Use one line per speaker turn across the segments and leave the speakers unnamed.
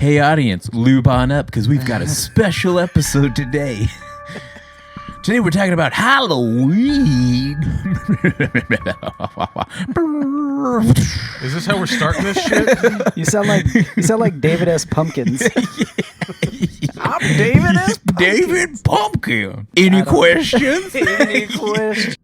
Hey, audience, lube on up because we've got a special episode today. Today we're talking about Halloween.
Is this how we're starting this shit?
You sound like David S. Pumpkins.
I'm David S. Pumpkins. David Pumpkin. Any questions?
Any questions?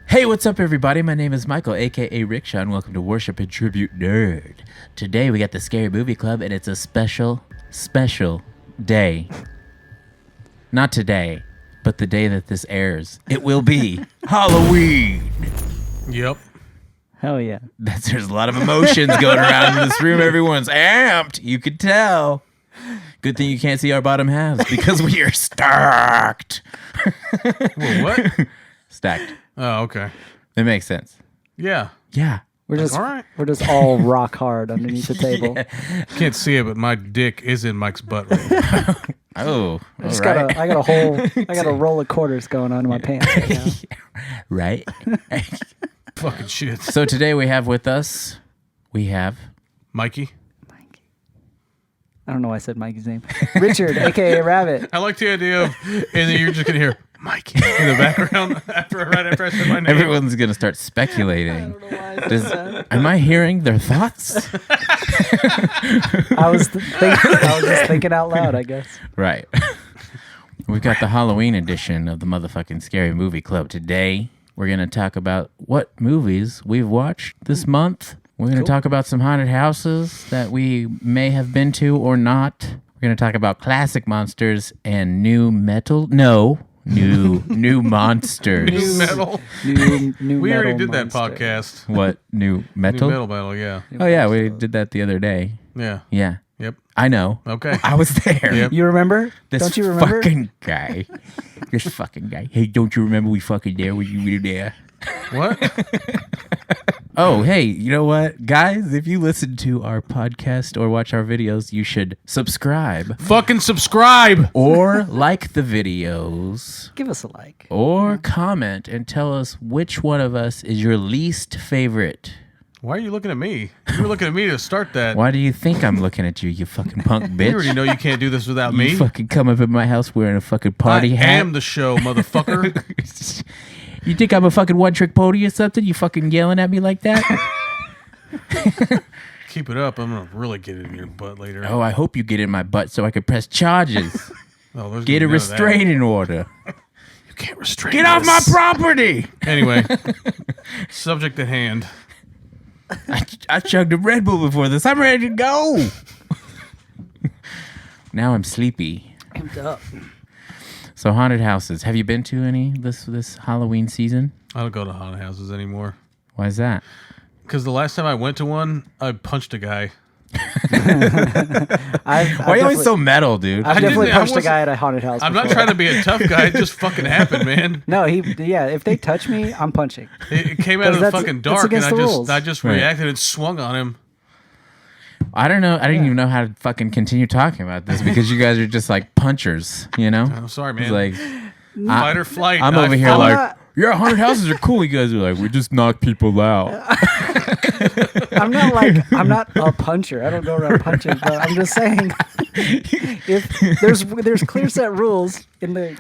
Hey, what's up, everybody? My name is Michael, Aka Rickshaw, and welcome to Worship and Tribute Nerd. Today we got the Scary Movie Club, and it's a special day. Not today, but the day that this airs. It will be Halloween.
Yep.
Hell yeah.
There's a lot of emotions going around in this room. Everyone's amped. You could tell. Good thing you can't see our bottom halves because we are stacked.
Well, what?
Stacked.
Oh, okay.
It makes sense.
Yeah.
Yeah.
We're just
all right.
We're just all rock hard underneath the table.
Yeah.
Can't see it, but my dick is in Mike's butt right now.
Oh,
I got a roll of quarters going on in my pants right now.
Right.
Fucking shit.
So today we have
Mikey.
I don't know why I said Mikey's name. Richard, aka Rabbit.
I like the idea of, and then you're just gonna hear Mikey in the background right after I said my name.
Everyone's gonna start speculating.
I don't know why I said that.
Am I hearing their thoughts?
I was just thinking out loud, I guess.
Right. We've got the Halloween edition of the motherfucking Scary Movie Club today. We're gonna talk about what movies we've watched this month. We're going to talk about some haunted houses that we may have been to or not. We're going to talk about classic monsters and new monsters.
New metal.
New
We already
metal
did that
monster.
podcast.
What? New metal?
New metal, yeah.
Oh, yeah, we did that the other day.
Yeah.
Yeah.
Yep.
I know.
Okay.
I was there.
Yep.
You remember? Don't you remember?
This fucking guy. Hey, don't you remember we fucking there when you were there?
What?
Oh, hey, you know what? Guys, if you listen to our podcast or watch our videos, you should subscribe.
Fucking subscribe.
Or like the videos.
Give us a like.
Or comment and tell us which one of us is your least favorite.
Why are you looking at me? You were looking at me to start that.
Why do you think I'm looking at you, you fucking punk bitch?
You already know you can't do this without me.
You fucking come up in my house wearing a fucking party hat.
I am the show, motherfucker.
You think I'm a fucking one-trick pony or something? You fucking yelling at me like that?
Keep it up. I'm going to really get it in your butt later.
Oh, I hope you get in my butt so I can press charges.
Oh,
Get a restraining order.
You can't restrain
Get off my property!
Anyway, subject at hand.
I chugged a Red Bull before this. I'm ready to go. Now I'm sleepy.
Amped up.
So haunted houses. Have you been to any this Halloween season?
I don't go to haunted houses anymore.
Why is that?
Because the last time I went to one, I punched a guy.
Why are you always so metal, dude?
I've definitely punched a guy at a haunted house
I'm
before.
not trying to be a tough guy. It just fucking happened, man.
No, if they touch me, I'm punching.
It came out of the
That's-
fucking
that's
dark, and
against the rules.
I just
Right.
reacted and swung on him.
I don't know. I didn't even know how to fucking continue talking about this because you guys are just like punchers, you know?
I'm sorry, man.
It's like,
Fight or flight.
I'm over here
I'm
like,
not-
yeah, haunted houses are cool. You guys are like, we just knock people out.
I'm not a puncher. I don't go around punching, but I'm just saying if there's clear set rules in the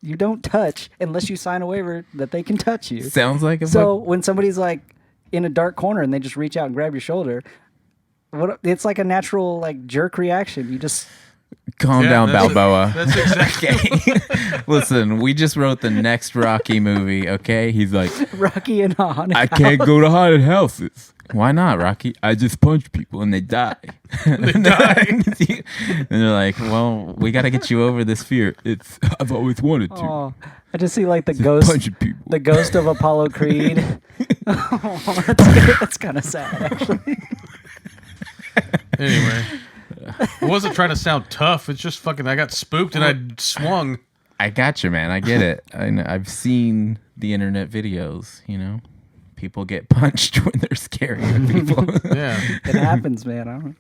you don't touch unless you sign a waiver that they can touch you.
Sounds like a
So when somebody's like in a dark corner and they just reach out and grab your shoulder, it's like a natural like jerk reaction. You just
calm down,
that's
Balboa.
That's exactly.
Okay. Listen, we just wrote the next Rocky movie, okay? He's like,
Rocky and a haunted
I can't go to haunted houses. Why not, Rocky? I just punch people and they die.
They die.
And they're like, well, we got to get you over this fear. I've always wanted to.
Oh, I just see like the
Just
ghost,
punching people.
the ghost of Apollo Creed. Oh, that's kind of sad, actually.
Anyway. I wasn't trying to sound tough. It's just fucking, I got spooked and I swung.
I got you, man. I get it. I've seen the internet videos, you know? People get punched when they're scaring people.
Yeah.
It happens, man.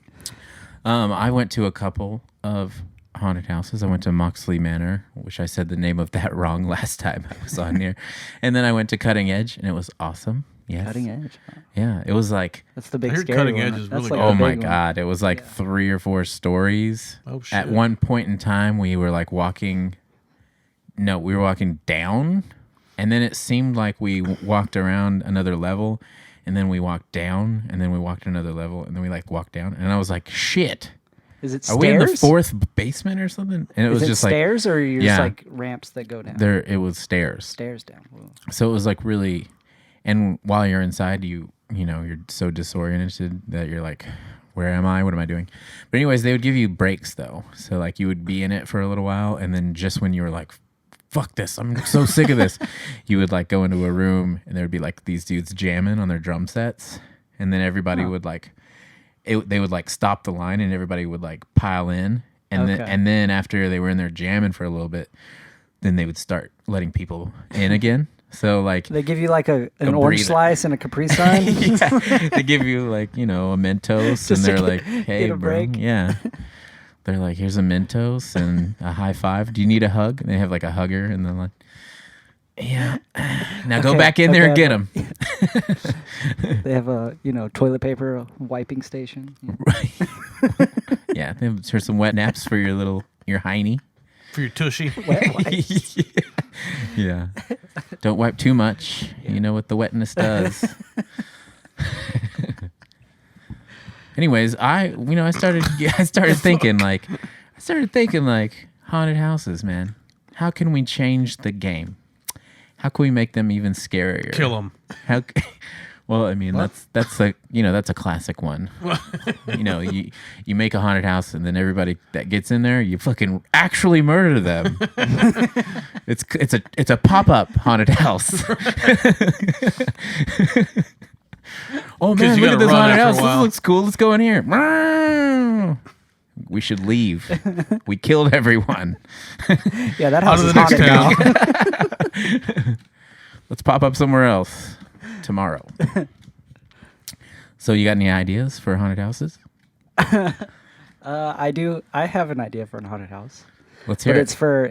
I went to a couple of haunted houses. I went to Moxley Manor, which I said the name of that wrong last time I was on here. And then I went to Cutting Edge, and it was awesome. Yes.
Cutting Edge. Huh?
Yeah, it was like,
That's the big
I heard
scary
Cutting
one.
Edge is
That's
really
like
oh
the
my
big one.
God. It was like 3 or 4 stories.
Oh, shit.
At one point in time, we were like walking down, and then it seemed like we walked around another level, and then we walked down, and then we walked another level, and then we like walked down, and I was like, shit.
Is it
Are
stairs?
we in the 4th basement or something? And it was
Is it
just
stairs or you're
yeah.
just like ramps that go down?
there. It was stairs.
Stairs down. Whoa.
So it was like really, and while you're inside, you know, you're so disoriented that you're like, where am I? What am I doing? But anyways, they would give you breaks though. So like you would be in it for a little while, and then just when you were like, fuck this, I'm so sick of this, you would like go into a room, and there would be like these dudes jamming on their drum sets, and then everybody would like, they would like stop the line, and everybody would like pile in, and then after they were in there jamming for a little bit, then they would start letting people in again. So like
They give you like an orange
breather.
slice and a Capri Sun.
yeah, they give you like, you know, a Mentos, and
to
they're
get-
like, hey
get a
bro,
break.
yeah, they're like, here's a Mentos and a high five, do you need a hug? And they have like a hugger, and they're like, yeah, now go
Okay,
back in there and
okay,
get them.
They have a toilet paper wiping station. Yeah.
Right. Yeah, here's some wet naps for your hiney.
For your tushy.
Wet wipes.
Yeah. Don't wipe too much. You know what the wetness does. Anyways, I started thinking like haunted houses, man. How can we change the game? How can we make them even scarier?
Kill them.
Well, I mean, that's a classic one. You know, you make a haunted house, and then everybody that gets in there, you fucking actually murder them. It's a pop-up haunted house. Oh man,
you
look at
gotta
this
run
haunted
after a
house. This
while.
looks cool. Let's go in here. We should leave. We killed everyone.
Yeah, that
On
house
to
is
the next
haunted now.
town.
Let's pop up somewhere else tomorrow. So you got any ideas for haunted houses?
I do. I have an idea for a haunted house,
Let's hear
but
it.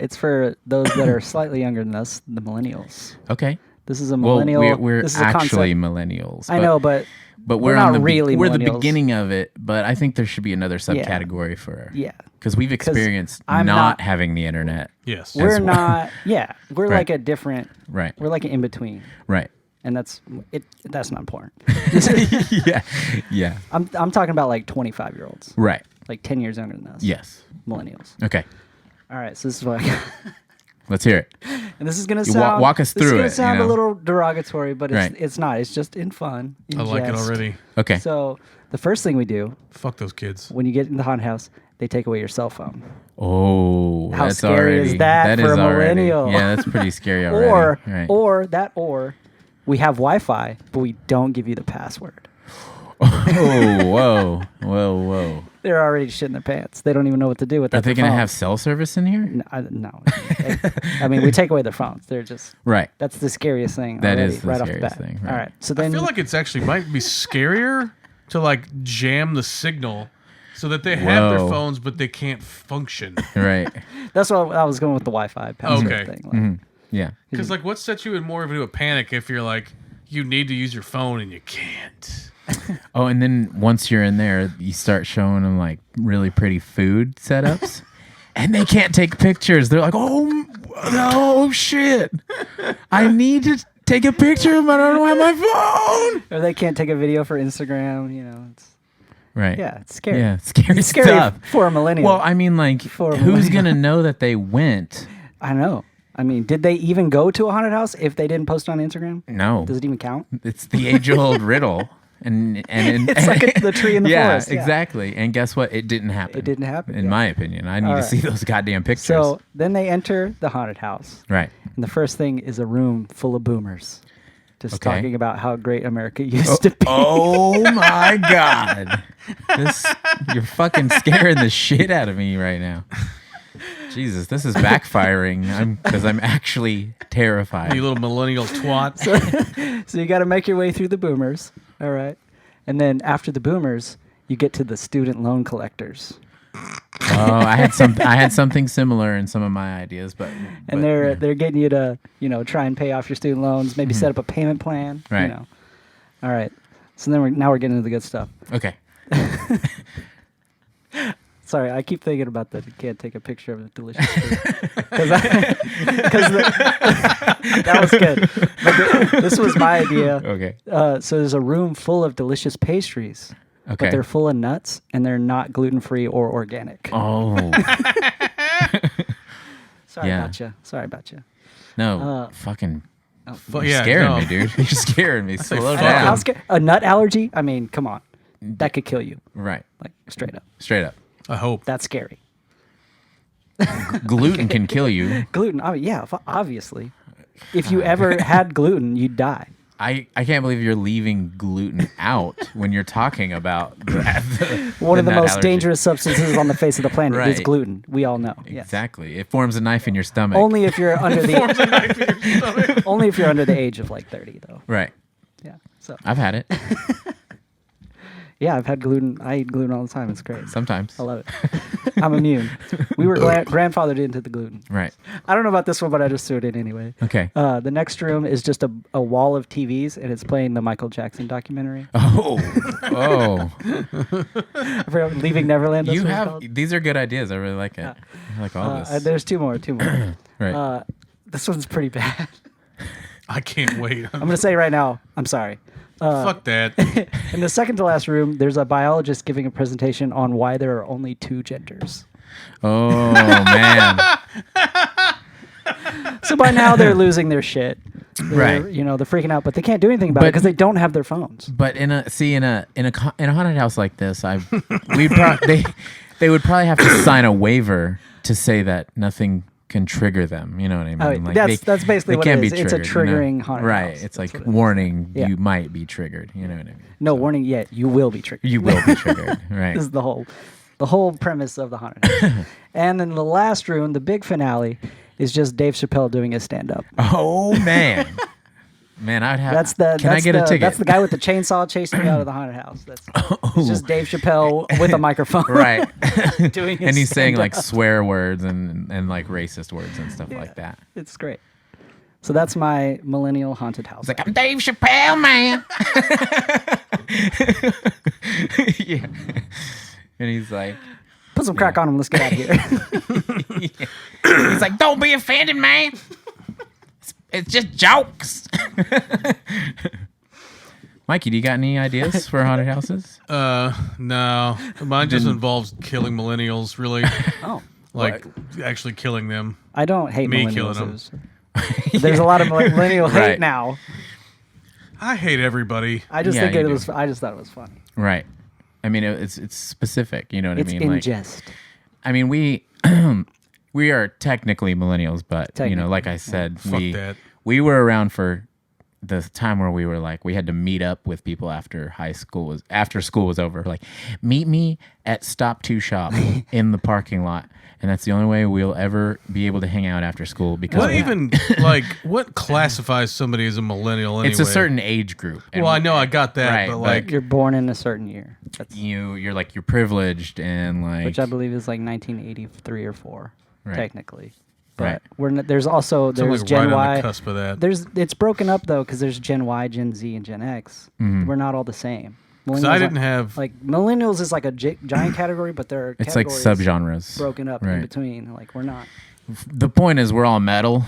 it's for those that are slightly younger than us, the millennials.
Okay.
This is a
Well,
millennial.
we're
this is a
actually
concept.
millennials.
I know, but
we're
not
on the
really
we're the
millennials.
beginning of it. But I think there should be another subcategory for
yeah,
because we've experienced
I'm
not
not-
having the internet.
Yes.
we're
well.
not. Yeah, we're
Right.
like a different.
Right.
We're like an in between,
Right.
and that's it. That's not important.
Yeah. Yeah.
I'm talking about like 25-year-olds,
Right.
like 10 years younger than us.
Yes.
Millennials.
Okay.
All right, so this is what I got.
Let's hear it.
And this is gonna
You
sound
walk us
this is
through
gonna
it,
sound
you know?
a little derogatory, but
Right.
it's not. It's just in fun. In
I like it
jest.
already.
Okay.
So the first thing we do
Fuck those kids.
when you get in the haunted house, they take away your cell phone.
Oh,
How
that's
scary
already,
is that for
is
a
already-
millennial?
Yeah, that's pretty scary already. Right.
Or we have Wi-Fi, but we don't give you the password.
Oh, whoa.
They're already shitting their pants. They don't even know what to do with that.
Are they going to have cell service in here?
No. I mean, we take away their phones. They're just.
Right.
That's the scariest thing.
That
already,
is the
right off the
scariest
bat.
thing, right.
All right. So
I
then
feel like it's actually might be scarier to like jam the signal so that they have their
Whoa.
phones but they can't function.
Right.
that's what I was going with the Wi-Fi password
Okay.
thing. Like,
Yeah.
Because like, what sets you in more of a panic if you're like, you need to use your phone and you can't?
Oh, and then once you're in there, you start showing them like really pretty food setups, and they can't take pictures. They're like, "Oh shit! I need to take a picture, but I don't have my phone."
Or they can't take a video for Instagram. It's
Right.
yeah, it's scary.
Yeah. Scary
It's scary
stuff.
for a millennial.
Well, I mean, like,
For a
who's
millennial.
gonna know that they went?
I know. I mean, did they even go to a haunted house if they didn't post on Instagram?
No.
Does it even count?
It's the age-old riddle. And
It's like the tree in the
yeah,
forest. Yeah.
exactly. And guess what? It didn't happen.
It didn't happen,
In
yeah.
my opinion. I need
All
to
right.
see those goddamn pictures.
So then they enter the haunted house.
right.
And the first thing is a room full of boomers. Just
Okay.
talking about how great America used to be.
Oh my God. You're fucking scaring the shit out of me right now. Jesus, this is backfiring because I'm actually terrified.
You little millennial twat.
So you got to make your way through the boomers. All right. And then after the boomers, you get to the student loan collectors.
Oh, I had something similar in some of my ideas, but
they're getting you to try and pay off your student loans, maybe set up a payment plan.
Right.
All right. So then now we're getting into the good stuff.
Okay.
Sorry, I keep thinking about that. You can't take a picture of a delicious food. Because that was good. But this was my idea.
Okay.
So there's a room full of delicious pastries.
Okay.
But they're full of nuts and they're not gluten-free or organic.
Oh.
Sorry
Yeah.
about you.
No. Fucking. You're
yeah,
scaring
no.
me, dude. You're scaring me. Slow
fuck
down.
A nut allergy? I mean, come on. That could kill you.
Right.
Like, straight up.
Straight up.
I hope.
That's scary.
Gluten can kill you.
Gluten, obviously. If you ever had gluten, you'd die.
I can't believe you're leaving gluten out when you're talking about
One of the
nut
most
allergy.
dangerous substances on the face of the planet is
Right.
gluten. We all know. Yes.
Exactly. It forms a knife in your stomach.
Only if you're under the only if you're under the age of like 30, though.
Right.
Yeah. So
I've had it
yeah, I've had gluten. I eat gluten all the time. It's great.
sometimes.
I love it. I'm immune. We were grandfathered into the gluten.
Right.
I don't know about this one, but I just threw it in anyway.
Okay.
The next room is just a wall of TVs, and it's playing the Michael Jackson documentary.
Oh. Oh.
I forgot, Leaving Neverland. That's
You
what it's
have
called.
these are good ideas. I really like it. I like all this.
There's two more.
Right.
This one's pretty bad.
I can't wait.
I'm gonna say right now. I'm sorry.
Fuck that.
In the second to last room, there's a biologist giving a presentation on why there are only two genders.
Oh man.
So by now they're losing their shit. They're,
Right.
They're freaking out, but they can't do anything about it
But-
because they don't have their phones.
But in a haunted house like this, they would probably have to sign a waiver to say that nothing can trigger them. You know what I mean?
Oh, that's basically
they
what
can't
it is.
be
It's a
triggered,
triggering haunted
right?
house.
It's
That's
like
what it is.
warning.
Yeah.
You might be triggered. You know what I mean?
No warning yet. You will be triggered.
You will be triggered. Right.
This is the whole premise of the haunted house. And then the last room, the big finale, is just Dave Chappelle doing his stand-up.
Oh man. Man, I'd have. Can I get a ticket?
That's the guy with the chainsaw chasing me out of the haunted house. It's just Dave Chappelle with a microphone.
Right.
Doing his
And he's saying like
stand-up.
swear words and like racist words and stuff like that.
It's great. So that's my millennial haunted house.
It's like, I'm Dave Chappelle, man. Yeah. And he's like,
Put some crack on him. Let's get out of here.
he's like, don't be offended, man. It's just jokes. Mikey, do you got any ideas for haunted houses?
No. Mine just involves killing millennials, really.
Oh.
Like, actually killing them.
I don't hate
Me
millennials.
killing 'em.
It was- There's a lot of millennial hate
Right.
now.
I hate everybody.
I just
Yeah,
think
you
it
do.
was. I just thought it was funny.
Right. I mean, it's specific. You know what
It's
I
in
mean? Like,
jest.
I mean, we are technically millennials, but like I said,
Fuck that.
we were around for the time where we were like, we had to meet up with people after school was over. Like, meet me at Stop 2 Shop in the parking lot. And that's the only way we'll ever be able to hang out after school because
What classifies somebody as a millennial anyway?
it's a certain age group. And
Well, I know I got that,
Right,
but
but
like,
You're born in a certain year. That's,
you're privileged and like,
which I believe is like 1983 or 4,
Right.
technically. But
Right.
we're not, there's also
I'm
there's
like
Gen
right on
Y.
the cusp of that.
It's broken up though because there's Gen Y, Gen Z, and Gen X. We're not all the same.
Because I
Millennials
didn't
are-
have.
like millennials is like a giant category, but there are
it's like
categories
subgenres.
broken up in
Right.
between. Like we're not,
The point is we're all metal.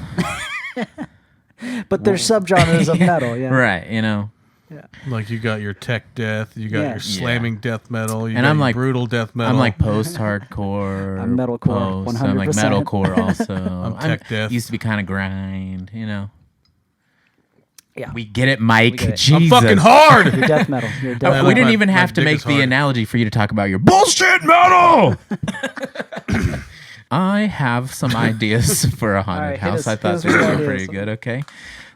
but there's subgenres of metal. Yeah,
Right. You know,
Yeah.
Like you got your tech death, you got
Yeah.
your slamming death metal, you
And
got
I'm
your
like-
brutal death metal.
I'm like
Oh.
post-hardcore.
I'm metalcore,
post. I'm like
100%.
metalcore also.
I'm tech death.
Used to be kind of grind, you know.
Yeah.
We get it, Mike.
We get it.
Jesus.
I'm fucking hard.
You're death metal. You're death
We
metal.
didn't
My-
even
my
have to
dick
make
is
the
hard.
analogy for you to talk about your bullshit metal. I have some ideas for a haunted
All right, hit
house.
us-
I
hit
thought
us
these
with
were
ideas.
pretty good. Okay.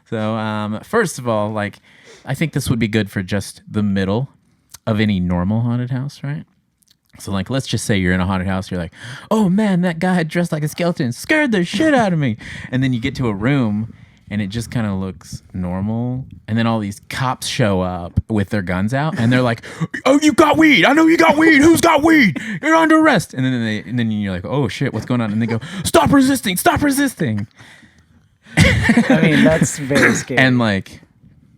So, first of all, like, I think this would be good for just the middle of any normal haunted house, right? So, like, let's just say you're in a haunted house. You're like, oh, man, that guy dressed like a skeleton scared the shit out of me. And then you get to a room and it just kind of looks normal. And then all these cops show up with their guns out, and they're like, "Oh, you got weed? I know you got weed. Who's got weed? You're under arrest." And then you're like, "Oh shit, what's going on?" And they go, "Stop resisting! Stop resisting!"
I mean, that's very scary.
And like,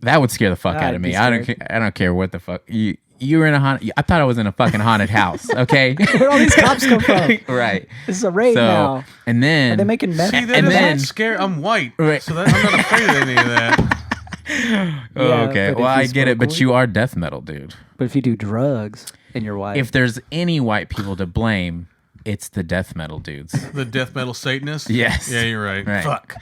that would scare the fuck out of me. I don't care what the fuck you were in a haunted. I thought I was in a fucking haunted house. Okay,
where all these cops come from?
Right.
This is a raid now.
And then
Are they making meth?
See, that is not scary. I'm white,
Right.
so I'm not afraid of any of that.
Okay.
but
Well,
if you
I get it,
smoke
but
weed-
you are death metal, dude.
But if you do drugs and you're white,
If there's any white people to blame, it's the death metal dudes.
The death metal Satanist?
Yes.
Yeah, you're right.
Right.
Fuck.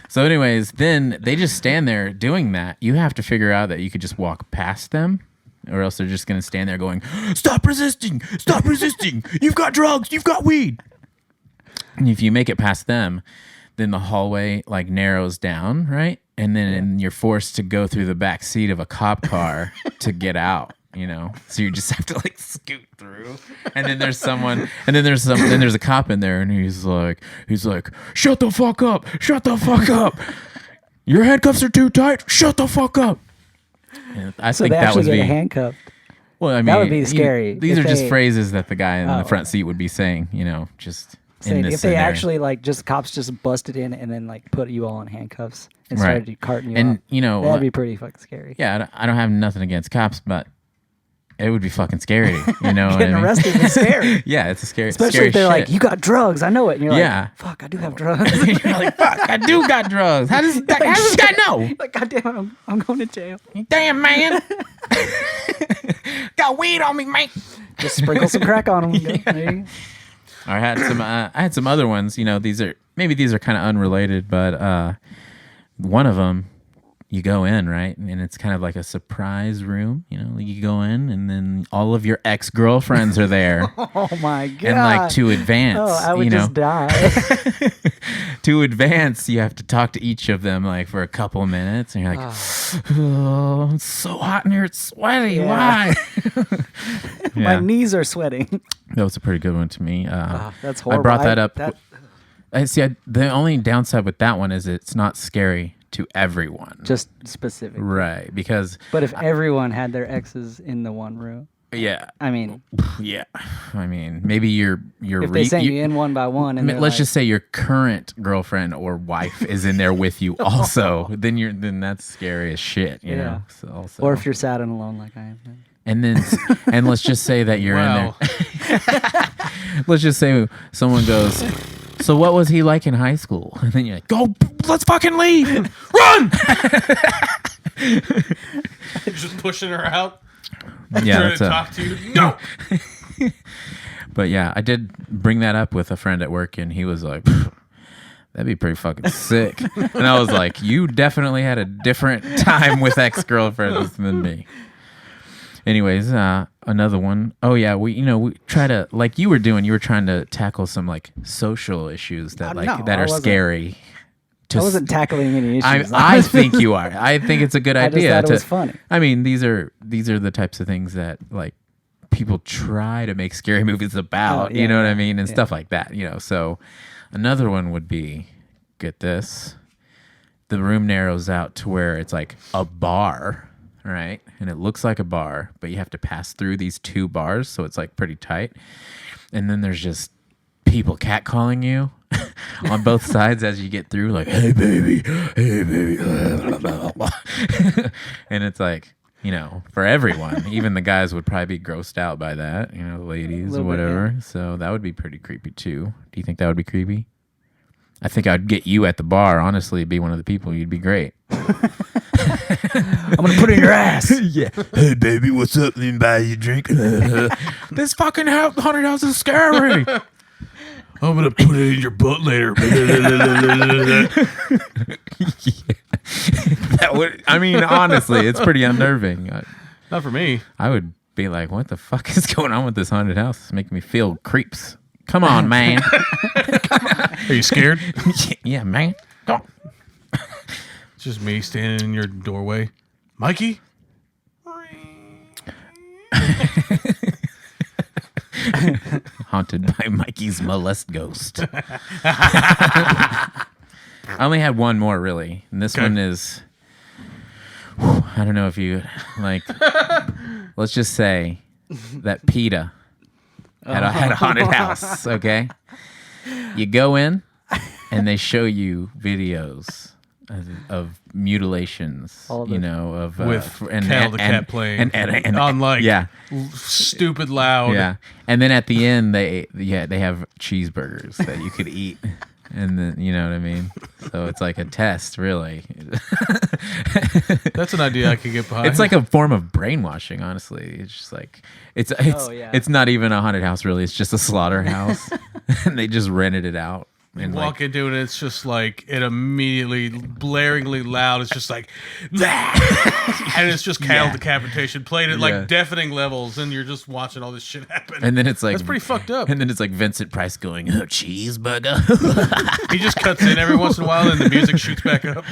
So, anyways, then they just stand there doing that. You have to figure out that you could just walk past them, or else they're just going to stand there going, "Stop resisting! Stop resisting! You've got drugs! You've got weed!" And if you make it past them, then the hallway like narrows down, right? And then you're forced to go through the back seat of a cop car to get out. You know, so you just have to like scoot through, and then there's someone, and then there's a cop in there, and he's like, "Shut the fuck up! Shut the fuck up! Your handcuffs are too tight. Shut the fuck up!" And I
so
think
they
that
actually
was
get handcuffed.
well. I mean,
that would be scary
These
if
are just
they-
phrases that the guy in the
Oh.
front seat would be saying. You know, just in
Saying
this
if they
scenario.
actually like just cops just busted in and then like put you all in handcuffs and
Right.
started carting you
And,
off,
you know,
that'd be pretty fucking scary.
Yeah, I don't have nothing against cops, but it would be fucking scary. You know, what
Getting
I mean?
arrested is scary.
Yeah, it's a scary,
Especially
scary
if they're
shit.
like, "You got drugs, I know it," and you're
Yeah.
like, "Fuck, I do have drugs."
You're like, "Fuck, I do got drugs. How does this guy know?
Like, goddamn, I'm going to jail.
Damn, man. Got weed on me, man."
Just sprinkle some crack on them. There you go.
I had some other ones. You know, these are kind of unrelated, but one of them, you go in, right, and it's kind of like a surprise room. You know, you go in, and then all of your ex-girlfriends are there,
Oh my god!
and like to advance,
oh, I would
you know,
just die.
to advance, you have to talk to each of them like for a couple minutes, and you're like, "Oh, it's so hot in here, it's sweaty.
Yeah.
Why?"
My
Yeah.
knees are sweating.
That was a pretty good one to me.
That's
I
horrible.
brought that up.
That-
The only downside with that one is it's not scary to everyone.
just specific.
Right, because
But if everyone had their exes in the one room,
yeah,
I mean,
yeah. I mean, maybe you're
if they sent you in one by one, and
let's just say your current girlfriend or wife is in there with you also. then that's scary as shit. You know. So also,
or if you're sad and alone like I am. Then.
and then and let's just say that you're in
Wow.
there. Let's just say someone goes, "So what was he like in high school?" And then you're like, "Go, let's fucking leave, run!"
Just pushing her out.
Yeah,
Trying
that's
to
a,
talk to you. No.
but yeah, I did bring that up with a friend at work, and he was like, "Pfft, that'd be pretty fucking sick." And I was like, "You definitely had a different time with ex-girlfriends than me." Anyways, another one. Oh yeah, we try to, like you were doing. You were trying to tackle some like social issues that
No,
that
I
are
wasn't.
scary.
I wasn't tackling any issues.
I think you are. I think it's a good
I just
idea.
thought it was funny.
I mean, these are the types of things that like people try to make scary movies about.
Oh,
You
yeah,
know what I
yeah,
mean, and
yeah.
stuff like that. You know, so another one would be, get this, the room narrows out to where it's like a bar, right? And it looks like a bar, but you have to pass through these two bars, so it's like pretty tight. And then there's just people catcalling you on both sides as you get through, like, "Hey baby, blah, blah, blah." And it's like, you know, for everyone, even the guys would probably be grossed out by that, you know, the ladies or
little bit,
whatever. So that would be pretty creepy too. Do you think that would be creepy? I think I'd get you at the bar, honestly, be one of the people. You'd be great.
I'm gonna put it in your ass.
Yeah. "Hey baby, what's up? Let me buy you a drink." "This fucking haunted house is scary."
I'm gonna put it in your butt later.
That would, I mean, honestly, it's pretty unnerving.
Not for me.
I would be like, "What the fuck is going on with this haunted house? It's making me feel creeps. Come on, man."
Are you scared?
Yeah, man. Go on.
It's just me standing in your doorway. Mikey?
Haunted by Mikey's molest ghost. I only had one more really, and this one is. I don't know if you like. Let's just say that PETA had a haunted house. Okay, you go in, and they show you videos of mutilations.
All
you
of
know, of
with Cal the Cat playing
and
on like
yeah.
stupid loud.
Yeah, and then at the end they have cheeseburgers that you could eat, and then you know what I mean. So it's like a test, really.
That's an idea I could get behind.
It's like a form of brainwashing, honestly. It's just like it's not even a haunted house, really. It's just a slaughterhouse, and they just rented it out. And
walk into it, and it's just like it immediately blaringly loud. It's just like, and it's just Cal decapitation played at like deafening levels, and you're just watching all this shit happen.
And then it's like
that's pretty fucked up.
And then it's like Vincent Price going, "Oh, cheeseburger."
He just cuts in every once in a while, and the music shoots back up.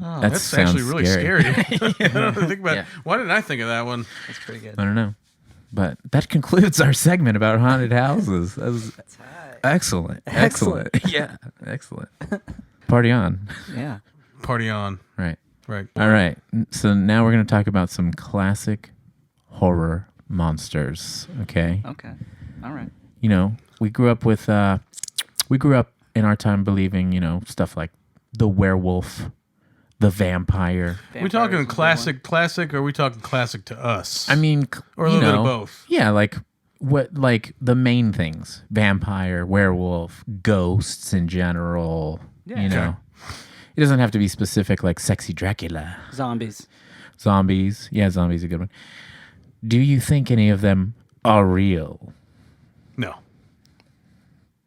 Oh,
that's actually really scary. I don't think about
Yeah.
Why didn't I think of that one?
That's pretty good.
I don't know. But that concludes our segment about haunted houses. That was excellent. Yeah, excellent. Party on.
Yeah.
Party on.
Right.
Right.
All right. So now we're going to talk about some classic horror monsters. Okay.
Okay. All right.
You know, we grew up in our time believing, stuff like the werewolf, the vampire.
We talking classic, or are we talking classic to us?
I mean,
or a little bit of both.
Yeah, like the main things: vampire, werewolf, ghosts in general.
Yeah.
It doesn't have to be specific, like sexy Dracula.
Zombies.
Yeah, zombies is a good one. Do you think any of them are real?
No.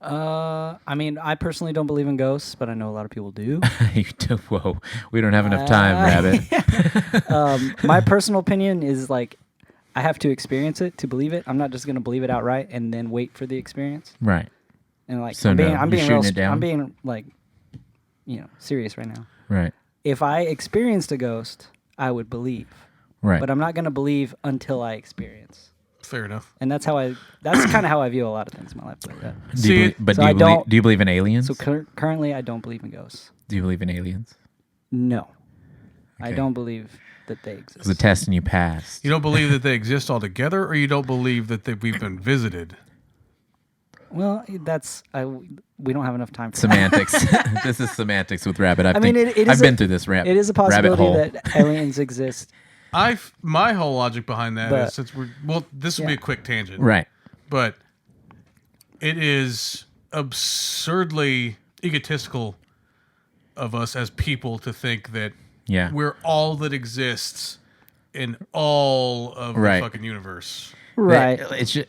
I mean, I personally don't believe in ghosts, but I know a lot of people do.
Whoa, we don't have enough time, Rabbit.
My personal opinion is like, I have to experience it to believe it. I'm not just going to believe it outright and then wait for the experience.
Right.
And like,
So
I'm being
shooting it down?
I'm being like, serious right now.
Right.
If I experienced a ghost, I would believe.
Right.
But I'm not going to believe until I experience.
Fair enough.
And that's kind of how I view a lot of things in my life. Like that.
Do you believe in aliens?
So currently, I don't believe in ghosts.
Do you believe in aliens?
No, I
Okay.
don't believe that they exist.
It was a test and you passed.
You don't believe that they exist altogether, or you don't believe that we've been visited?
Well, we don't have enough time for
Semantics. This is semantics with Rabbit.
I mean, it is
I've been through this rabbit.
It is a
rabbit
possibility
hole.
that aliens exist.
My whole logic behind that
But-
is this will be a quick tangent,
Right.
but it is absurdly egotistical of us as people to think that
Yeah.
we're all that exists in all of
Right.
the fucking universe.
Right.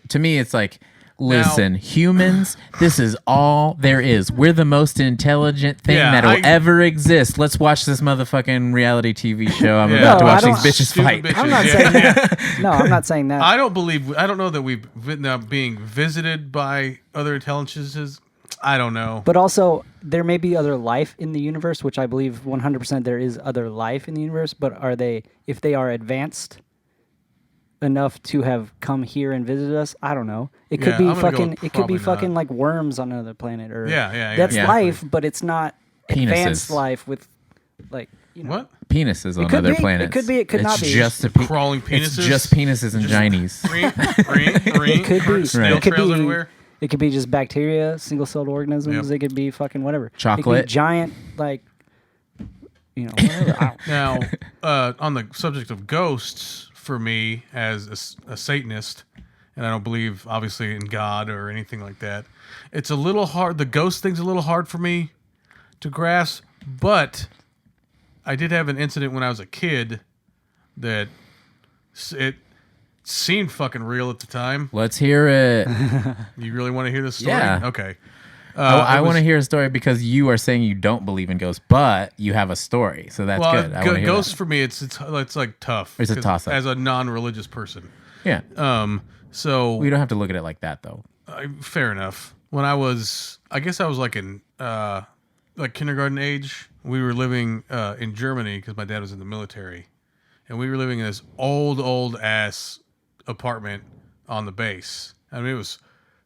To me, it's like, listen, humans, this is all there is. We're the most intelligent thing that'll ever exist. Let's watch this motherfucking reality TV show. I'm about to watch these bitches
Stupid
fight.
bitches.
I'm not saying that. No, I'm not saying that.
I don't know that we've now being visited by other intelligences. I don't know.
But also, there may be other life in the universe, which I believe 100% there is other life in the universe. But if they are advanced enough to have come here and visited us, I don't know. It could be fucking. It could be fucking like worms on another planet, or that's life, but it's not advanced
Penises.
life with like
What?
Penises on
could
other
be, it
planets.
could be, it could not
It's
be.
just a
Crawling
It's
penises?
just penises and ginies.
It
could be.
Snail
It could
trails
be.
everywhere.
It could be just bacteria, single-celled organisms.
Yep.
It could be fucking whatever. It could
Chocolate.
be giant, like, whatever. I don't-
Now, on the subject of ghosts, for me as a Satanist, and I don't believe obviously in God or anything like that, it's a little hard. The ghost thing's a little hard for me to grasp. But I did have an incident when I was a kid that it seemed fucking real at the time.
Let's hear it.
You really want to hear this story?
Yeah.
Okay.
I want to hear a story because you are saying you don't believe in ghosts, but you have a story, so that's good. I wanna hear
ghosts
that.
for me, it's like tough.
It's a
'cause
toss-up.
as a non-religious person.
Yeah,
So
we don't have to look at it like that, though.
fair enough. When I guess I was like in like kindergarten age. We were living in Germany because my dad was in the military, and we were living in this old ass apartment on the base. I mean, it was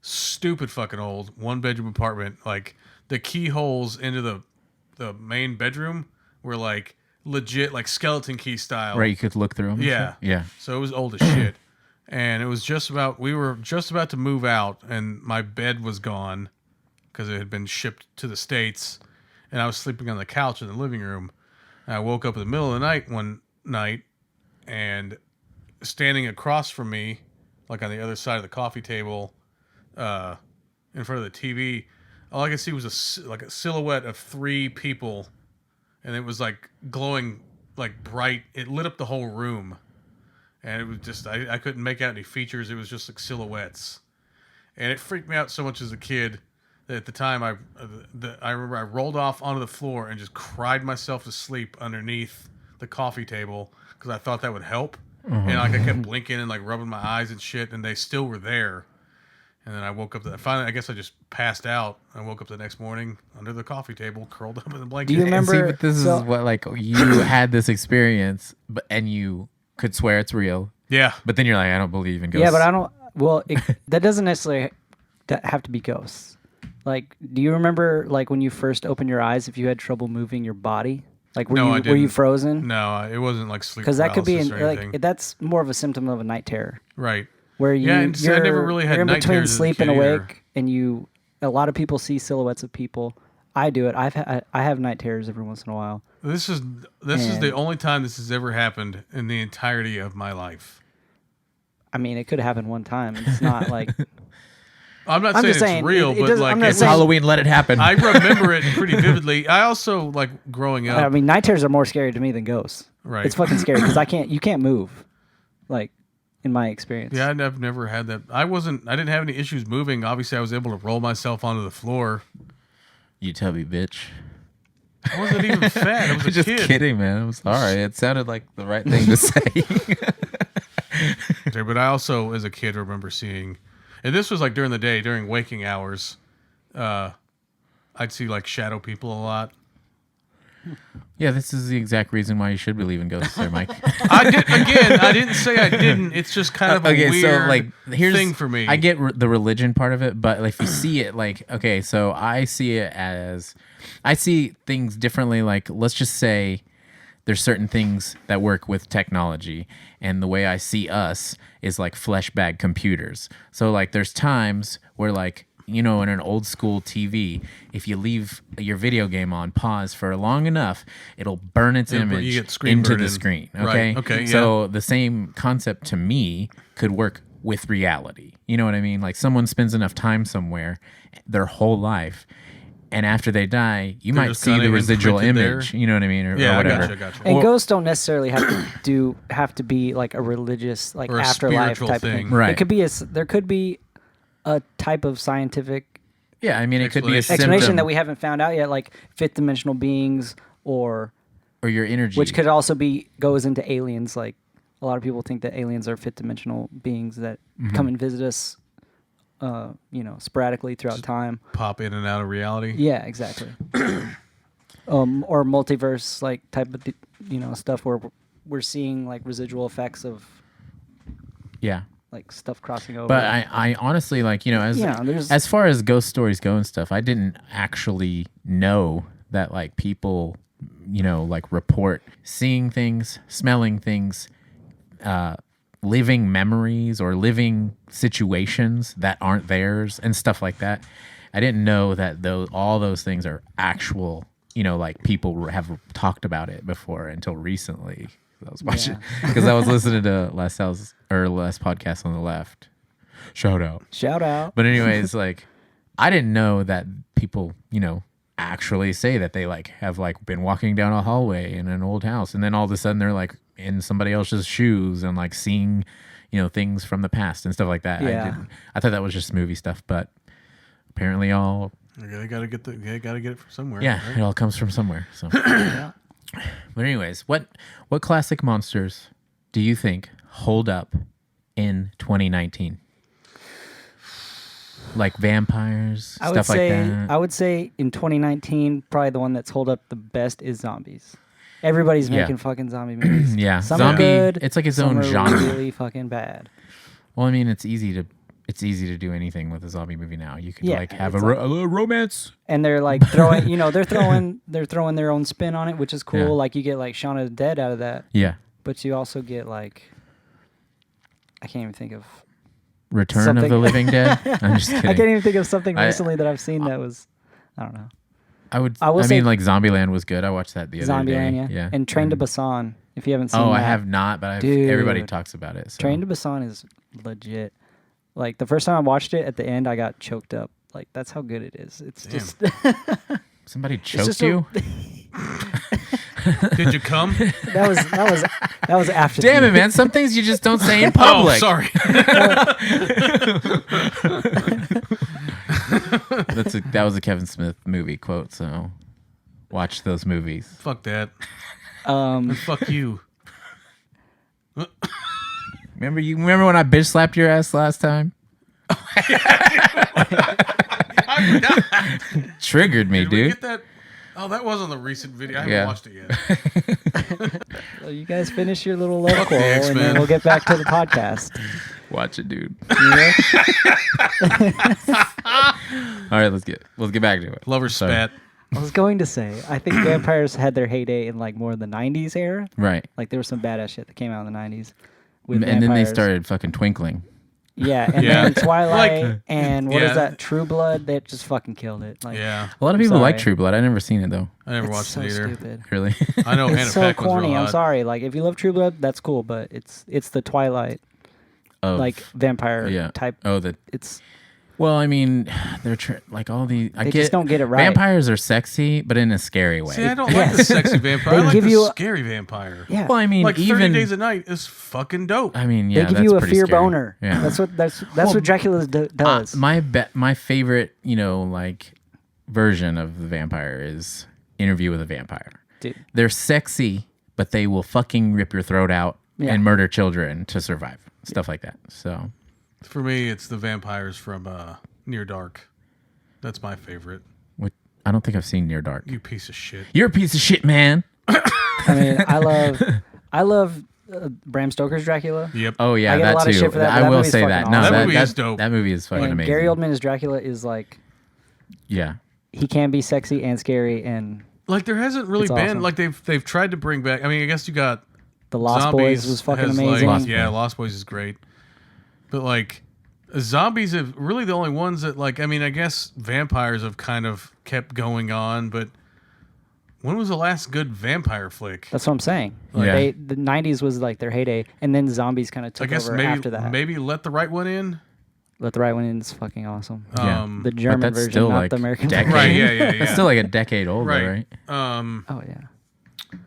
stupid fucking old 1-bedroom apartment. Like the keyholes into the main bedroom were like legit like skeleton key style.
Right, you could look through them.
Yeah.
Yeah.
So it was old as shit. And it was we were just about to move out, and my bed was gone because it had been shipped to the States. And I was sleeping on the couch in the living room. And I woke up in the middle of the night one night, and standing across from me, like on the other side of the coffee table, in front of the TV, all I could see was a silhouette of 3 people, and it was like glowing like bright. It lit up the whole room, and it was just I couldn't make out any features. It was just like silhouettes, and it freaked me out so much as a kid that at the time I remember I rolled off onto the floor and just cried myself to sleep underneath the coffee table because I thought that would help. And like I kept blinking and like rubbing my eyes and shit, and they still were there. And then I woke up. Finally, I guess I just passed out. I woke up the next morning under the coffee table, curled up in the blanket.
Do you remember?
See, but this is what like you had this experience, and you could swear it's real.
Yeah.
But then you're like, I don't believe in ghosts.
Yeah, but I don't. Well, that doesn't necessarily have to be ghosts. Like, do you remember like when you first opened your eyes, if you had trouble moving your body? Like, were you frozen?
No, it wasn't like sleep
because that could be
paralysis
like that's more of a symptom of a night terror.
Right.
Where
I never really had
you're in
night
between
terrors as a
sleep and
kid either.
awake, and a lot of people see silhouettes of people. I do it. I have night terrors every once in a while.
This is the only time this has ever happened in the entirety of my life.
I mean, it could happen one time. It's not like
I'm not
I'm
saying
just
it's
saying,
real,
it
but
doesn't-
like
I'm not
It's
saying-
Halloween, let it happen.
I remember it pretty vividly. I also like growing up.
I mean, night terrors are more scary to me than ghosts.
Right.
It's fucking scary because you can't move, like in my experience.
Yeah, I've never had that. I didn't have any issues moving. Obviously, I was able to roll myself onto the floor.
You tubby bitch.
I wasn't even fat. I was a
Just
kid.
kidding, man. I'm sorry. It sounded like the right thing to say.
Okay, but I also, as a kid, remember seeing, and this was like during the day, during waking hours, I'd see like shadow people a lot.
Yeah, this is the exact reason why you should believe in ghosts, there, Mike.
I didn't say I didn't. It's just kind of a weird thing for me.
I get the religion part of it, but if you see it, like, okay, so I see it as, I see things differently. Like, let's just say there's certain things that work with technology, and the way I see us is like flesh bag computers. So like, there's times where like, you know, in an old school TV, if you leave your video game on pause for long enough, it'll burn its image into the screen. Okay.
Right. Okay.
So the same concept to me could work with reality. You know what I mean? Like someone spends enough time somewhere their whole life, and after they die, you might see the residual image. You know what I mean? Or whatever.
Gotcha.
And ghosts don't necessarily have to be like a religious, like
Or a
afterlife
spiritual
type of
thing.
thing.
Right.
It could be there could be a type of scientific
Yeah, I mean, it could be a
explanation
symptom,
that we haven't found out yet, like fifth dimensional beings, or
your energy,
which could also goes into aliens. Like a lot of people think that aliens are fifth dimensional beings that come and visit us, sporadically throughout time.
Pop in and out of reality.
Yeah, exactly. Or multiverse like type of stuff where we're seeing like residual effects of
yeah.
like stuff crossing over.
But I honestly, like, you know, as far as ghost stories go and stuff, I didn't actually know that like people, you know, like report seeing things, smelling things, living memories or living situations that aren't theirs and stuff like that. I didn't know that all those things are actual, you know, like people have talked about it before until recently. I was watching because I was listening to last podcast on the left. Shout out. But anyways, like I didn't know that people, you know, actually say that they like have like been walking down a hallway in an old house, and then all of a sudden they're like in somebody else's shoes and like seeing, you know, things from the past and stuff like that.
Yeah.
I thought that was just movie stuff, but apparently
They gotta get it from somewhere.
yeah,
right?
it all comes from somewhere. So. But anyways, what classic monsters do you think hold up in 2019? Like vampires, stuff like that.
I would say in 2019, probably the one that's hold up the best is zombies. Everybody's making fucking zombie movies.
Yeah,
some
zombie.
are good.
It's like its
some
own
are
genre.
really fucking bad.
Well, I mean, it's easy it's easy to do anything with a zombie movie now. You can
Yeah,
like have
it's
a romance.
And they're like throwing, they're throwing their own spin on it, which is cool.
Yeah.
Like you get like Shaun of the Dead out of that,
Yeah.
but you also get like, I can't even think of.
Return
Something-
of the Living Dead. I'm just kidding.
I can't even think of something
I-
recently that I've seen that was, I don't know.
I
will say-
mean, like Zombieland was good. I watched that the other day.
Zombieland, yeah. And Train to Busan, if you haven't seen that.
Oh, I have not, but everybody
Dude.
talks about it. So.
Train to Busan is legit. Like the first time I watched it, at the end I got choked up. Like that's how good it is. It's
Damn.
just
Somebody
just
choked
a-
you?
Did you come?
that was after.
Damn
the,
it, man. Some things you just don't say in
Oh,
public.
sorry.
That was a Kevin Smith movie quote, so watch those movies.
Fuck that. And fuck you.
Remember when I bitch slapped your ass last time? Triggered me,
Did we
dude.
get that? Oh, that wasn't the recent video. I haven't
Yeah.
watched it yet.
Well, you guys finish your little love
the
quarrel, and
X-Men.
then we'll get back to the podcast.
Watch it, dude.
You know?
All right, let's get back to it.
Lover
Sorry.
spat.
I was going to say, I think vampires had their heyday in like more of the '90s era.
Right.
Like there was some badass shit that came out in the '90s. With
And then they
vampires.
started fucking twinkling.
Yeah, and
Yeah.
then Twilight
Like,
and what is
yeah.
that? True Blood. They just fucking killed it. Like,
Yeah.
A lot of
I'm
people like
sorry.
True Blood. I never seen it though.
I never
it's
watched
so
it either.
stupid.
Really?
I know Hannah
It's so
Peck was
corny.
real
I'm
hot.
sorry. Like if you love True Blood, that's cool, but it's the Twilight
Of-
like vampire
yeah.
type.
Oh, the
It's
well, I mean, they're like all the. I
They
get
just don't get it right.
Vampires are sexy, but in a scary way.
See, I don't like
Yes.
the sexy vampire.
They
I like
give
the
you a-
scary vampire.
yeah.
Well, I mean,
Like 30
even
Days a Night is fucking dope.
I mean,
They
yeah,
give
that's
you a
pretty
fear
scary.
boner.
Yeah.
That's what Dracula does.
My favorite, like version of the vampire is Interview with a Vampire.
Dude.
They're sexy, but they will fucking rip your throat out
Yeah.
and murder children to survive. Stuff like that. So,
For me, it's the vampires from Near Dark. That's my favorite.
I don't think I've seen Near Dark.
You piece of shit.
You're a piece of shit, man.
I mean, I love Bram Stoker's Dracula.
Yep.
Oh yeah,
I get a
that
lot
too.
of shit for that, but
I
that
will
movie's
say
fucking
that.
awesome.
No,
That
that
movie is dope.
That movie is fucking
And
amazing.
Gary Oldman as Dracula is like
Yeah.
he can be sexy and scary, and
Like there hasn't really
It's
been
awesome.
like they've tried to bring back. I mean, I guess you got
the Lost
Zombies
Boys was fucking
has,
amazing.
Like,
Lost
yeah,
Boys.
Lost Boys is great. But like zombies have really the only ones that like. I mean, I guess vampires have kind of kept going on, but when was the last good vampire flick?
That's what I'm saying.
Yeah.
The '90s was like their heyday, and then zombies kind of
I
took
guess
over after that.
maybe Let the Right One In.
Let the Right One In is fucking awesome.
Yeah.
The German
that's
version,
still
not
like
the American
decade.
version.
Right, yeah, yeah, yeah.
That's still like a decade older, right?
Oh yeah.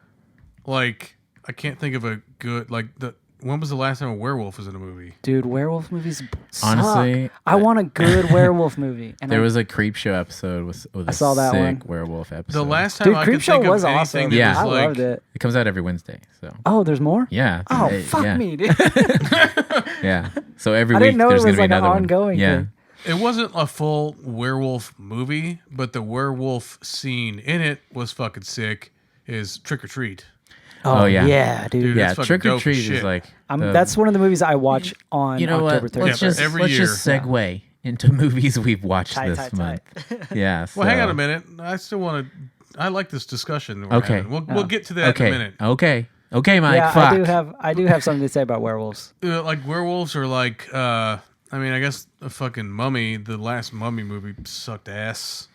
Like I can't think of a good like the. When was the last time a werewolf was in a movie?
Dude, werewolf movies suck.
Honestly,
I want a good werewolf movie. And
There was a Creepshow episode with a
saw that
sick
one.
werewolf episode.
The last time
Dude,
I could
Creepshow
think
was
of anything
awesome.
that
Yeah.
was
I
like,
loved it.
It comes out every Wednesday, so
Oh, there's more?
yeah.
Oh,
Hey,
fuck
yeah.
me, dude.
Yeah. So every
I
week
didn't know it
there's
was
gonna be
like an
another
ongoing
one. Yeah.
thing.
It wasn't a full werewolf movie, but the werewolf scene in it was fucking sick. Is Trick or Treat.
Oh, yeah.
Yeah, dude.
Dude,
Yeah.
that's fucking
Trick or
dope as
Treat
shit.
is like
That's one of the movies I watch on
you know
October
what?
30th.
Let's just
every year.
segue into movies we've watched
Tight,
this
tight,
month. Yeah.
Well, hang
so-
on a minute. I still want to. I like this discussion. That we're
Okay.
having. We'll get to that
Okay.
in a minute.
Okay, Mike.
Yeah,
fuck.
I do have something to say about werewolves.
Like werewolves are like. I mean, I guess a fucking Mummy. The last Mummy movie sucked ass.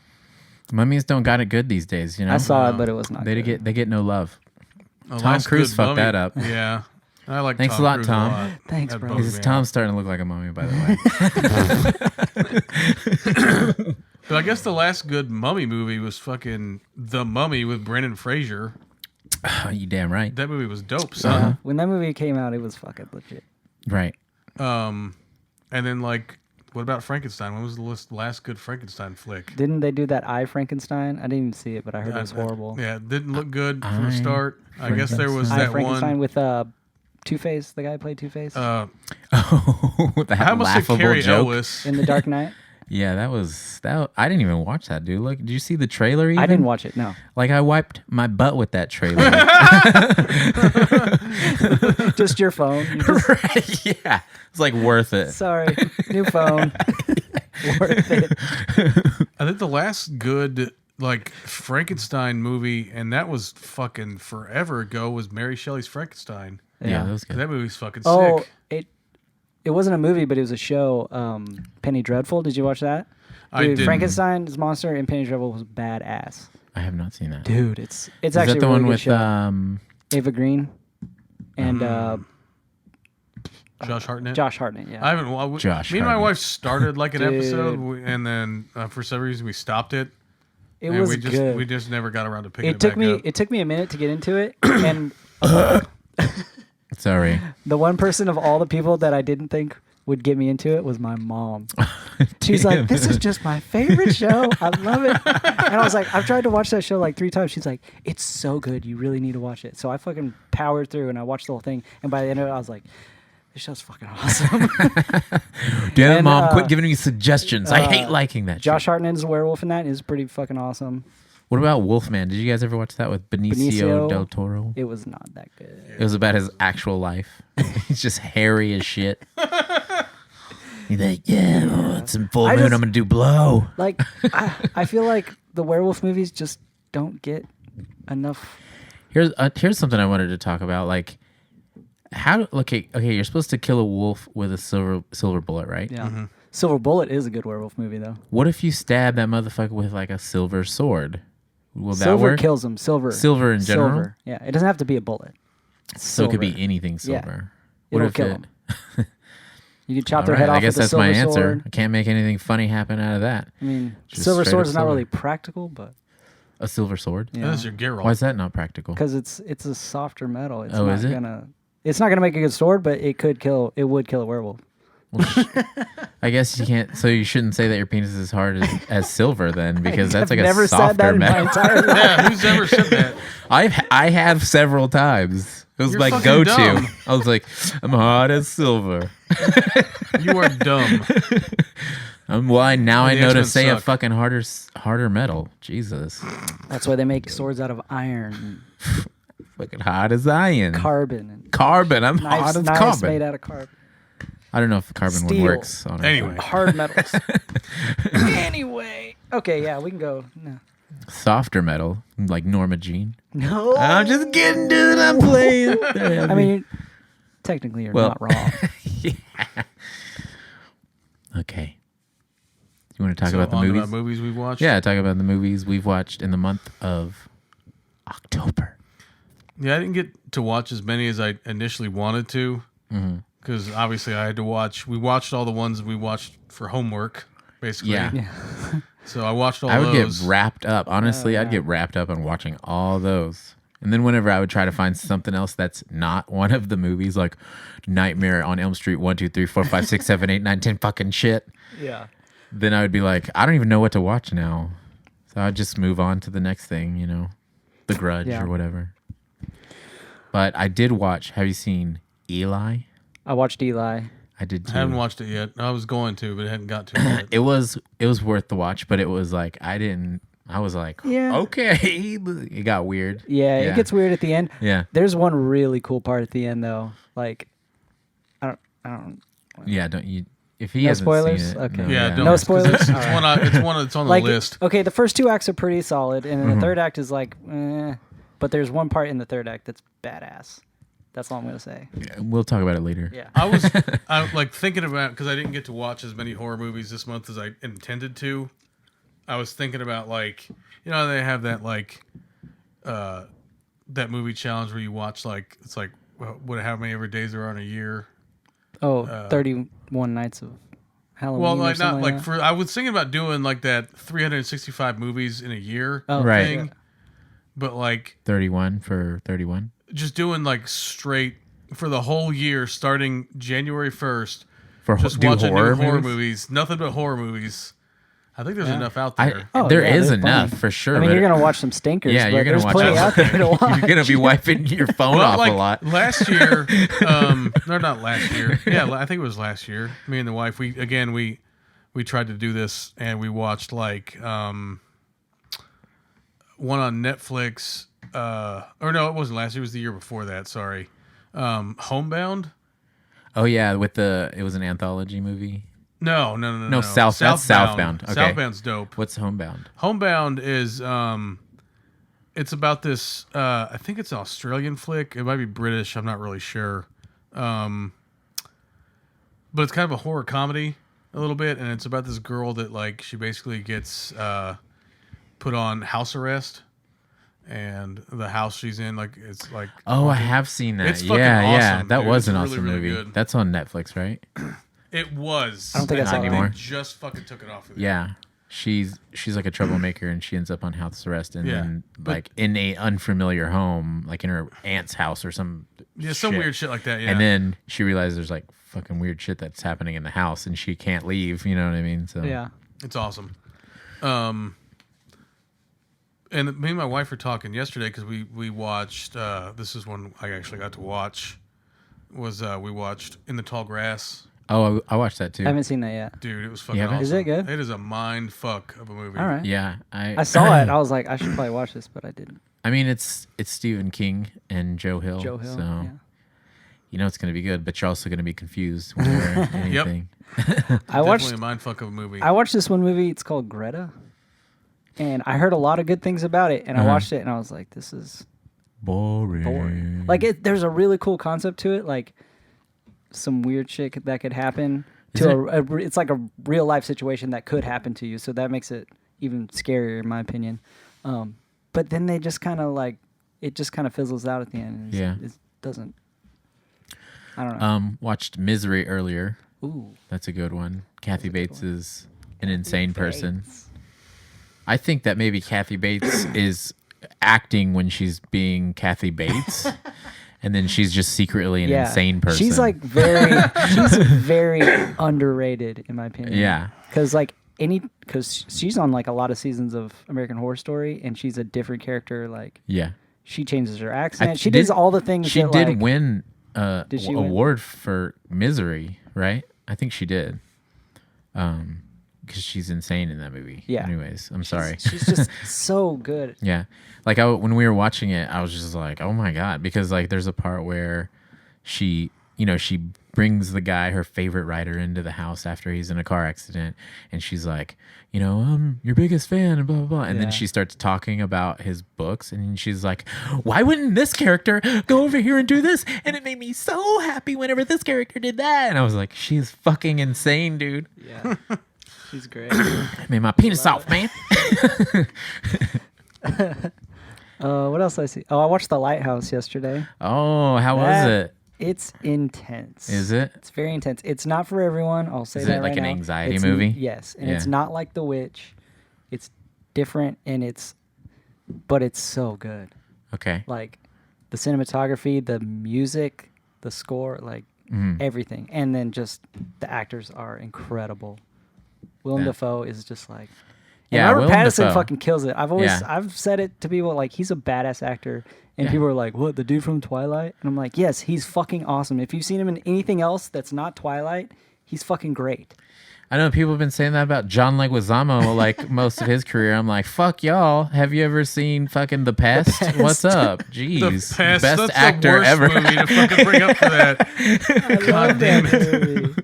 Mummies don't got it good these days. You know.
I saw it, but it was not
They
good.
get no love.
The
Tom
last
Cruise
good
fucked
Mummy-
that up.
Yeah, I like.
Thanks
Tom
a lot,
Cruise
Tom.
lot.
Thanks,
That
bro.
bugs
Because
me out.
Tom's starting to look like a mummy, by the way.
But I guess the last good Mummy movie was fucking The Mummy with Brendan Fraser.
You damn right.
That movie was dope, son.
Uh-huh.
When that movie came out, it was fucking legit.
Right.
And then like, what about Frankenstein? When was the last good Frankenstein flick?
Didn't they do that I Frankenstein? I didn't even see it, but I heard it was horrible.
Yeah, it didn't look good from
I
the start. I guess there was
I
that
Frankenstein
one.
with Two-Face, the guy who played Two-Face
Oh, that
I almost said
laughable
Carrie
joke.
Ellis.
in The Dark Knight.
Yeah, that was that. I didn't even watch that, dude. Look, did you see the trailer? Even?
I didn't watch it. No.
Like I wiped my butt with that trailer.
Just your phone. You just,
Right, yeah, it's like worth it.
sorry, new phone. Worth it.
I think the last good like Frankenstein movie, and that was fucking forever ago, was Mary Shelley's Frankenstein.
Yeah, that was good.
That movie's fucking
Oh,
sick.
it wasn't a movie, but it was a show. Penny Dreadful. Did you watch that?
I
Dude,
didn't.
Frankenstein's monster and Penny Dreadful was badass.
I have not seen that.
Dude, it's
Is
actually
that the
a really
one
good
with
show. Ava Green and
Josh Hartnett.
Josh Hartnett. Yeah.
I haven't. Well,
Josh
me and my
Hartnett.
wife started like an
Dude.
episode, and then for some reason we stopped it.
it
and
was
we just
good.
we just never got around to picking
It took
back
me.
up.
It took me a minute to get into it, and
Sorry.
the one person of all the people that I didn't think would get me into it was my mom. She's
Damn.
like, "This is just my favorite show. I love it." And I was like, "I've tried to watch that show like 3 times." She's like, "It's so good. You really need to watch it." So I fucking powered through and I watched the whole thing. And by the end of it, I was like, "This show's fucking awesome."
Damn,
And,
Mom, quit giving me suggestions. I hate liking that.
Josh
shit.
Hartnett is a werewolf in that. Is pretty fucking awesome.
What about Wolfman? Did you guys ever watch that with Benicio del Toro?
It was not that good.
It was about his actual life. He's just hairy as shit. He's like, yeah, well, it's in full
I
moon.
just-
I'm gonna do blow.
Like, I feel like the werewolf movies just don't get enough.
Here's something I wanted to talk about. Like, how? Okay, you're supposed to kill a wolf with a silver bullet, right?
Yeah. Silver Bullet is a good werewolf movie though.
What if you stab that motherfucker with like a silver sword? Will that
Silver
work?
kills him. Silver.
Silver in general?
Silver. Yeah. It doesn't have to be a bullet.
So it could be
silver.
anything
Yeah.
silver.
It'll kill him. You could chop
All
their
right,
head off
I guess
with a
that's my
silver
answer.
sword.
I can't make anything funny happen out of that.
I mean,
Just
silver
straight
sword
up
is not
silver.
really practical, but
A silver sword?
yeah,
That's your Geralt.
Why is that not practical?
because it's a softer metal. It's
Oh,
not
is it?
It's not gonna make a good sword, but it would kill a werewolf.
I guess you can't. So you shouldn't say that your penis is hard as silver then, because that's
I've
like a
never
softer
said that in my
metal.
entire life.
Yeah, who's ever said that?
I have several times. It was
You're
my
fucking
go-to.
dumb.
I was like, I'm hard as silver.
You are dumb.
Why now I
The
know to
X-Men
say a
suck.
fucking harder metal. Jesus,
That's why they make swords out of iron
fucking hard as iron.
and carbon and
Carbon. I'm hard as
knives
carbon.
made out of carbon.
I don't know if carbon one
Steel.
works on it.
Anyway.
Hard metals. Anyway, okay, yeah, we can go. No,
Softer metal, like Norma Jean.
no.
I'm just kidding, dude. I'm playing.
I mean, technically, you're
Well-
not wrong.
Okay. You want to talk
So
about the
on
movies?
about movies we've watched.
Yeah, talk about the movies we've watched in the month of October.
Yeah, I didn't get to watch as many as I initially wanted to, because obviously I had to watch. We watched all the ones we watched for homework, basically.
Yeah.
Yeah.
So I watched all
I would
those.
get wrapped up. Honestly, I'd get wrapped up on watching all those. And then whenever I would try to find something else that's not one of the movies, like Nightmare on Elm Street 1, 2, 3, 4, 5, 6, 7, 8, 9, 10 fucking shit,
Yeah.
then I would be like, I don't even know what to watch now. So I'd just move on to the next thing, you know, The Grudge
Yeah.
or whatever. But I did watch, have you seen Eli?
I watched Eli.
I did too.
I haven't watched it yet. I was going to, but I hadn't got to it yet.
It was worth the watch, but it was like I was like,
Yeah.
okay. It got weird.
Yeah,
Yeah.
it gets weird at the end.
Yeah.
There's one really cool part at the end though. Like, I don't.
Yeah, don't you? If he
No
hasn't
spoilers?
seen it,
Okay.
no,
Yeah, don't.
No
'cause
spoilers?
It's,
All right.
one that's on the
Like,
list.
okay, the first 2 acts are pretty solid, and then
Mm-hmm.
the third act is like, but there's one part in the third act that's badass. That's all I'm gonna say.
We'll talk about it later.
Yeah.
I like thinking about, because I didn't get to watch as many horror movies this month as I intended to. I was thinking about, like, you know, they have that like that movie challenge where you watch, like, it's like how many ever days there are in a year.
Oh, 31 nights of Halloween.
Well,
or
like not
something
like
that.
for. I was thinking about doing like that 365 movies in a year
Oh,
Right.
thing, but like
31 for 31.
just doing like straight for the whole year, starting January 1st.
For
Just
do
watching
horror
new horror
movies?
movies, nothing but horror movies. I think there's enough out
I,
there.
Oh,
there
yeah,
is
there's
enough
plenty.
for sure.
I mean,
but
you're gonna watch some stinkers.
yeah,
but
you're gonna
there's
watch
plenty out there to watch.
You're gonna be wiping your phone
Well,
off
like
a lot.
last year, no, not last year. Yeah, I think it was last year. Me and the wife, we we tried to do this and we watched like one on Netflix. Or no, it wasn't last year. It was the year before that. Sorry. Homebound.
Oh yeah, it was an anthology movie.
No.
That's Southbound. Okay.
Southbound's dope.
What's Homebound?
Homebound is it's about this. I think it's an Australian flick. It might be British. I'm not really sure. But it's kind of a horror comedy a little bit, and it's about this girl that like she basically gets put on house arrest, and the house she's in like it's like.
Oh, I have seen that.
It's fucking
yeah,
awesome,
that
dude.
was
It's
an
really,
awesome
really
movie.
good.
That's on Netflix, right?
It was.
I don't think I saw
Not
that.
anymore.
They just fucking took it off. Of
Yeah. She's like a troublemaker, and she ends up on house arrest, and
Yeah,
then
but-
like in a unfamiliar home, like in her aunt's house or some
some weird shit like that. Yeah,
And then she realizes there's like fucking weird shit that's happening in the house, and she can't leave. You know what I mean? So
Yeah.
it's awesome. And me and my wife were talking yesterday because we watched. This is one I actually got to watch. We watched In the Tall Grass.
Oh, I watched that too.
I haven't seen that yet.
Dude, it was fucking
haven't?
awesome.
Is it good?
It is a mind fuck of a movie.
All right.
Yeah,
I saw it. I was like, I should probably watch this, but I didn't.
I mean, it's Stephen King and Joe Hill.
Joe Hill.
So
Yeah.
you know it's going to be good, but you're also going to be confused when you're anything.
I watched.
Definitely a mind fuck of a movie.
I watched this one movie. It's called Greta, and I heard a lot of good things about it. And I watched it, and I was like, this is
Boring.
boring. Like, there's a really cool concept to it. Like, some weird shit that could happen to it's like a real life situation that could happen to you. So that makes it even scarier, in my opinion. But then they just kind of like it just kind of fizzles out at the end. And it doesn't. I don't know.
Watched Misery earlier.
Ooh,
That's a good one. Kathy Bates is an insane person.
Bates.
I think that maybe Kathy Bates is acting when she's being Kathy Bates, and then she's just secretly an insane person.
She's like she's very underrated, in my opinion.
Yeah.
Because she's on like a lot of seasons of American Horror Story, and she's a different character. Like,
yeah.
she changes her accent. She does all the things.
She
that,
did
like,
win
Did she win?
award for Misery, right? I think she did. Because she's insane in that movie.
Yeah.
Anyways, I'm sorry.
She's just so good.
Yeah. Like when we were watching it, I was just like, oh my God. Because like there's a part where she brings the guy, her favorite writer, into the house after he's in a car accident. And she's like, I'm your biggest fan and blah, blah, blah. And then she starts talking about his books. And she's like, why wouldn't this character go over here and do this? And it made me so happy whenever this character did that. And I was like, she's fucking insane, dude.
Yeah. She's great.
I made my penis off, man.
What else did I see? Oh, I watched The Lighthouse yesterday.
Oh, how was it?
It's intense.
Is it?
It's very intense. It's not for everyone. I'll say
Is
that
it like
right
an
now.
anxiety
It's
movie?
Yes, and it's
Yeah.
not like The Witch. It's different, but it's so good.
Okay.
Like the cinematography, the music, the score, like everything, and then just the actors are incredible. Willem
Yeah.
Dafoe is just like.
Yeah,
and Robert
Willem
Pattinson
Dafoe.
fucking kills it. I've said it to people like he's a badass actor, and
Yeah.
people are like, "What, the dude from Twilight?" And I'm like, "Yes, he's fucking awesome. If you've seen him in anything else that's not Twilight, he's fucking great."
I know people have been saying that about John Leguizamo like most of his career. I'm like, fuck y'all. Have you ever seen fucking The Pest? What's up? Jeez.
The Pest,
Best
that's
actor
the worst
ever.
movie to fucking bring up for that. God damn it.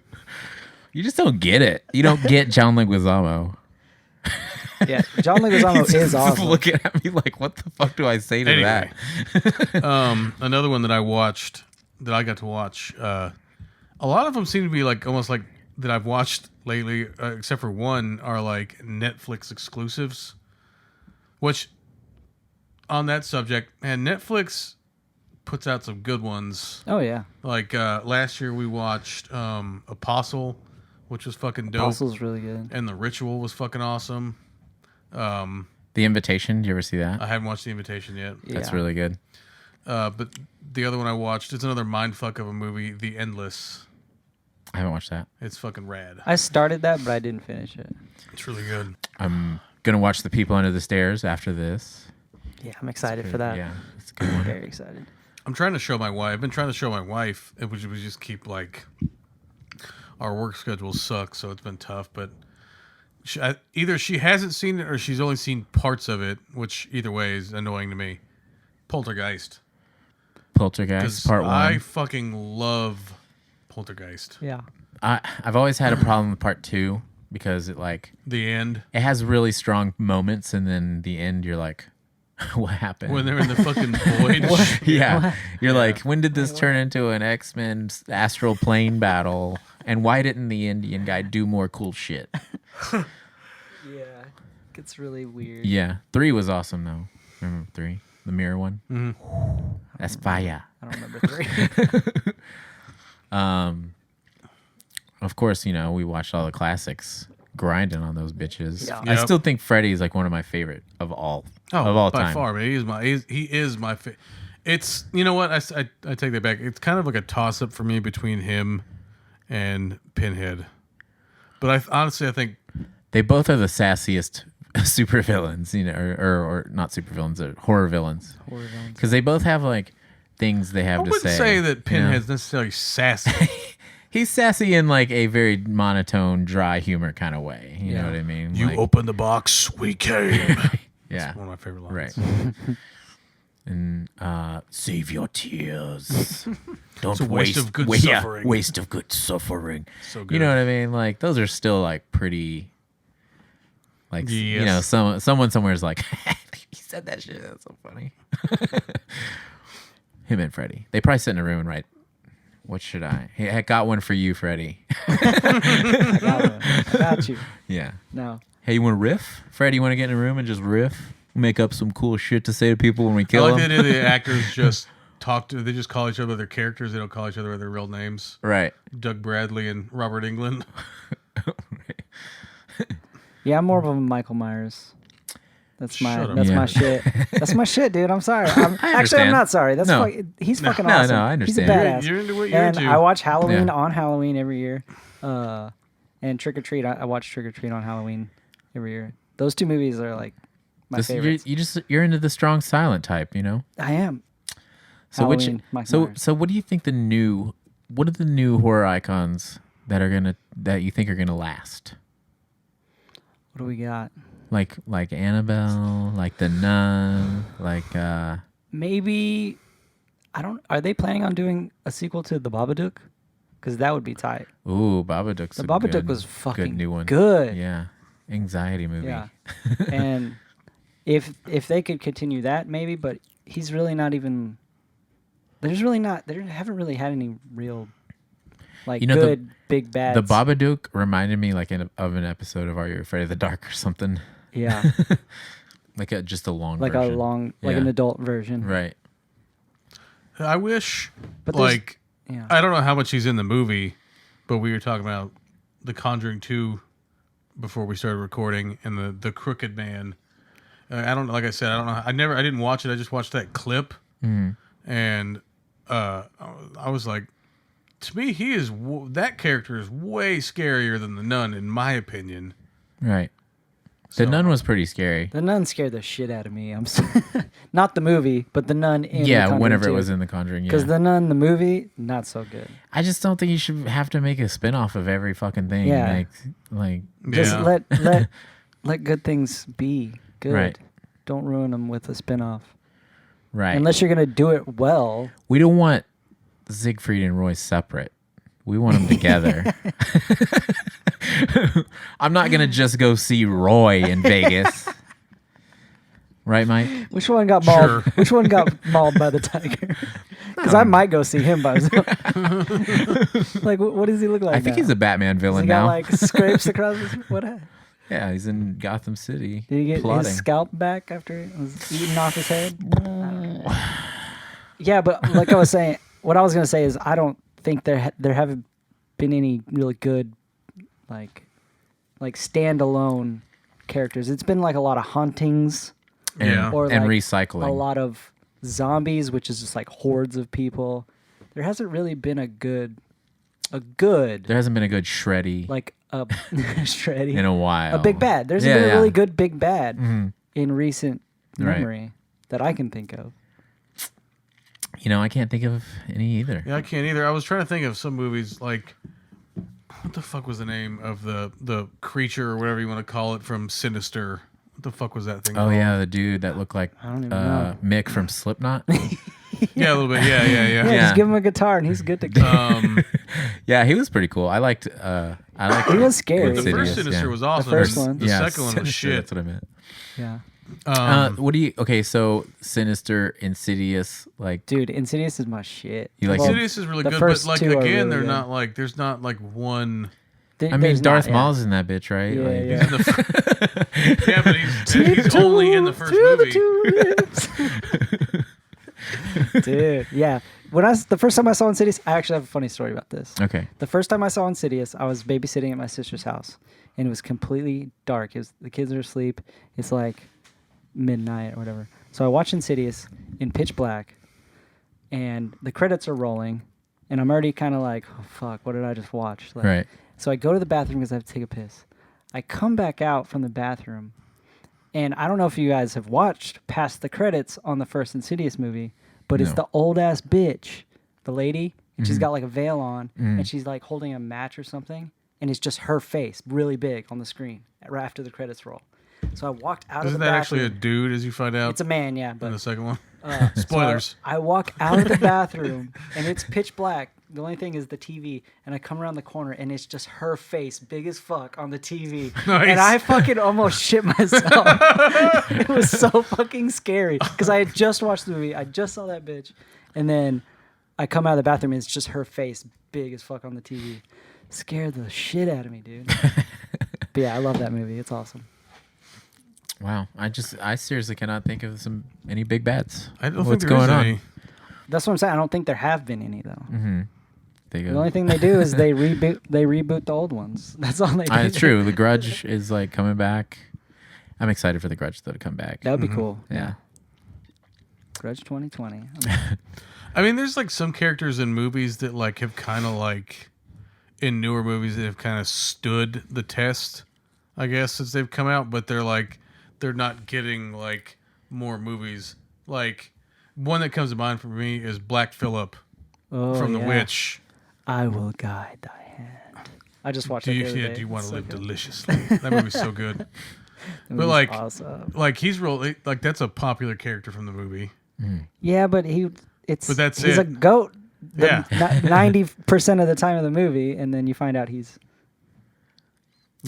You just don't get it. You don't get John Leguizamo.
Yeah, John Leguizamo is
Just
awesome.
looking at me like, what the fuck do I say to
Anyway.
that?
Another one that I got to watch. A lot of them seem to be like almost like that I've watched lately, except for one, are like Netflix exclusives. Which, on that subject, man, Netflix puts out some good ones.
Oh yeah,
Like last year we watched Apostle, which was fucking dope.
Apostle's really good.
And The Ritual was fucking awesome.
The Invitation. Did you ever see that?
I haven't watched The Invitation yet.
That's
Yeah.
really good.
But the other one I watched, it's another mindfuck of a movie, The Endless.
I haven't watched that.
It's fucking rad.
I started that, but I didn't finish it.
It's really good.
I'm going to watch The People Under the Stairs after this.
Yeah, I'm excited for that.
Yeah, it's a good one.
Very excited.
I'm trying to show my wife. I've been trying to show my wife, and we just keep like our work schedules suck, so it's been tough. But either she hasn't seen it or she's only seen parts of it, which either way is annoying to me. Poltergeist.
Poltergeist Part 1.
I fucking love Poltergeist.
Yeah.
I've always had a problem with Part 2 because
The end.
it has really strong moments, and then the end you're like, what happened?
When they're in the fucking void.
Yeah. You're like, when did this turn into an X-Men astral plane battle? And why didn't the Indian guy do more cool shit?
Yeah. Gets really weird.
Yeah. 3 was awesome, though. Remember 3? The mirror one?
Mm-hmm.
That's fire.
I don't remember 3.
Of course, we watched all the classics, grinding on those bitches.
Yeah.
I
Yep.
still think Freddy is one of my favorite of all
Oh,
of all
by
time.
far, man. He is my favorite. It's, you know what? I take that back. It's kind of like a toss up for me between him and Pinhead. But honestly, I think
They both are the sassiest supervillains, or not supervillains, or horror villains.
Horror villains.
Because they both have things they have
I
to
wouldn't
say.
say that Pinhead's necessarily sassy.
He's sassy in a very monotone, dry humor kind of way. You know
Yeah.
what I mean?
You open the box, we came.
Yeah.
One of my favorite lines.
Right. And save your tears. Don't
It's a waste of good
yeah,
suffering.
waste of good suffering.
So good.
You know what I mean? Those are still pretty.
Yes.
Someone somewhere is like, he said that shit. That's so funny. Him and Freddie. They probably sit in a room and write, what should I? Hey, I got one for you, Freddie.
I got you.
Yeah.
No.
Hey, you want to riff? Freddie, you want to get in a room and just riff? Make up some cool shit to say to people when we
I
kill
like the
them?
idea the actors just they just call each other their characters. They don't call each other by their real names.
Right.
Doug Bradley and Robert Englund.
Yeah, I'm more of a Michael Myers. That's my
Shut up.
that's
Yeah.
my shit. That's my shit, dude. I'm sorry. Actually, I'm
understand.
not sorry. That's
No.
he's
No.
fucking
No,
awesome.
no, I
He's a
understand.
badass.
You're into what you're
And
into.
I watch Halloween
Yeah.
on Halloween every year. And Trick or Treat. I watch Trick or Treat on Halloween every year. Those two movies are my favorites.
You're into the strong silent type,
I am.
So
Halloween, Michael Myers.
so what do you think what are the new horror icons that you think are gonna last?
What do we got?
Like Annabelle, like The Nun,
Maybe are they planning on doing a sequel to The Babadook? Because that would be tight.
ooh, Babadook's
The
a
Babadook
good,
was fucking
good new one.
good.
Yeah. Anxiety movie.
Yeah. And if they could continue that, maybe, but he's really not even. They haven't really had any real, good big bads.
The Babadook reminded me of an episode of Are You Afraid of the Dark or something.
Yeah.
Just a long
Like
version.
a long,
Yeah.
an adult version.
Right.
I wish,
But there's- Yeah.
I don't know how much he's in the movie, but we were talking about The Conjuring 2 before we started recording, and the Crooked Man. I don't, like I said, I don't know. I didn't watch it. I just watched that clip, and I was like, to me, that character is way scarier than the Nun, in my opinion.
Right. The Nun was pretty scary.
The Nun scared the shit out of me. Not the movie, but the Nun in The
Yeah,
Conjuring
whenever it
2.
was in The Conjuring. Yeah.
Because the Nun, the movie, not so good.
I just don't think you should have to make a spin-off of every fucking thing.
Yeah. Just
Yeah.
let good things be good.
Right.
Don't ruin them with a spin-off.
Right.
Unless you're gonna do it well.
We don't want Siegfried and Roy separate. We want them together. I'm not gonna just go see Roy in Vegas. Right, Mike?
Which one got mauled?
Sure.
Which one got mauled by the tiger? Because I might go see him by himself. What does he look like?
I think
now?
he's a Batman
Has
villain
he
now.
got scrapes across his what?
Yeah, he's in Gotham City.
Did he get
plotting.
his scalp back after it was eaten off his head? Yeah, but like I was saying, what I was gonna say is I don't think there haven't been any really good like standalone characters. It's been like a lot of hauntings
and,
Yeah.
or
and
like
recycling.
a lot of zombies, which is just like hordes of people. There hasn't really been a good
There hasn't been a good Shreddy
like a shreddy
in a while.
a big bad. There's
Yeah,
been a
yeah.
really good big bad
Mhm.
in recent
Right.
memory that I can think of.
I can't think of any either.
Yeah, I can't either. I was trying to think of some movies like what the fuck was the name of the creature or whatever you want to call it from Sinister? What the fuck was that thing?
Oh
called?
yeah, the dude that looked like
I don't even know.
Mick from Slipknot.
Yeah, a little bit. Yeah.
Yeah,
Yeah.
just give him a guitar and he's good to go.
Yeah, he was pretty cool. I liked.
He was scary.
The
Insidious,
first Sinister
yeah.
was awesome.
first one.
The second one was
Sinister,
shit.
That's what I meant.
Yeah.
What do you? Okay, so Sinister, Insidious, like
Dude, Insidious is my shit.
You like
Insidious is really
the
good,
first
but like
two are
again,
really
they're
good.
not like there's not like one.
I mean, Darth Maul's in that bitch, right?
Yeah,
Like,
yeah.
He's in the, yeah, but he's only in the first movie.
Dude, yeah. The first time I saw Insidious, I actually have a funny story about this.
Okay.
The first time I saw Insidious, I was babysitting at my sister's house, and it was completely dark. The kids are asleep. It's like midnight or whatever. So I watch Insidious in pitch black, and the credits are rolling, and I'm already kind of like, oh, fuck, what did I just watch? Like,
Right.
So I go to the bathroom because I have to take a piss. I come back out from the bathroom, and I don't know if you guys have watched past the credits on the first Insidious movie, but it's
No.
the old ass bitch, the lady, and she's
Mhm.
got like a veil on,
Mhm.
and she's like holding a match or something, and it's just her face really big on the screen right after the credits roll. So I walked out
Isn't
of the
that
bathroom.
actually a dude, as you find out
It's a man, yeah,
in
but
the second one?
so
Spoilers.
I walk out of the bathroom and it's pitch black. The only thing is the TV, and I come around the corner and it's just her face, big as fuck, on the TV.
Nice.
And I fucking almost shit myself. It was so fucking scary because I had just watched the movie. I just saw that bitch, and then I come out of the bathroom and it's just her face, big as fuck, on the TV. Scared the shit out of me, dude. But yeah, I love that movie. It's awesome.
Wow. I seriously cannot think of any big bats.
I don't
What's
think there
going
is
on?
any.
That's what I'm saying. I don't think there have been any though.
Mm-hmm. They go.
The only thing they do is they reboot the old ones. That's all they do.
It's true. The Grudge is like coming back. I'm excited for the Grudge though to come back.
That would be cool.
Yeah.
Grudge 2020.
I mean, there's like some characters in movies that like have kind of like in newer movies that have kind of stood the test, I guess, since they've come out, but they're not getting like more movies. Like one that comes to mind for me is Black Phillip from The Witch.
I will guide thy hand. I just watched
Do
it
you,
the other
yeah,
day.
do you want
It's
to
so
live
good.
deliciously? That movie's so good.
That
But
movie's
like,
awesome.
like he's real. Like that's a popular character from the movie.
Yeah, but
But that's
he's
it.
a goat.
Yeah.
90% of the time of the movie, and then you find out he's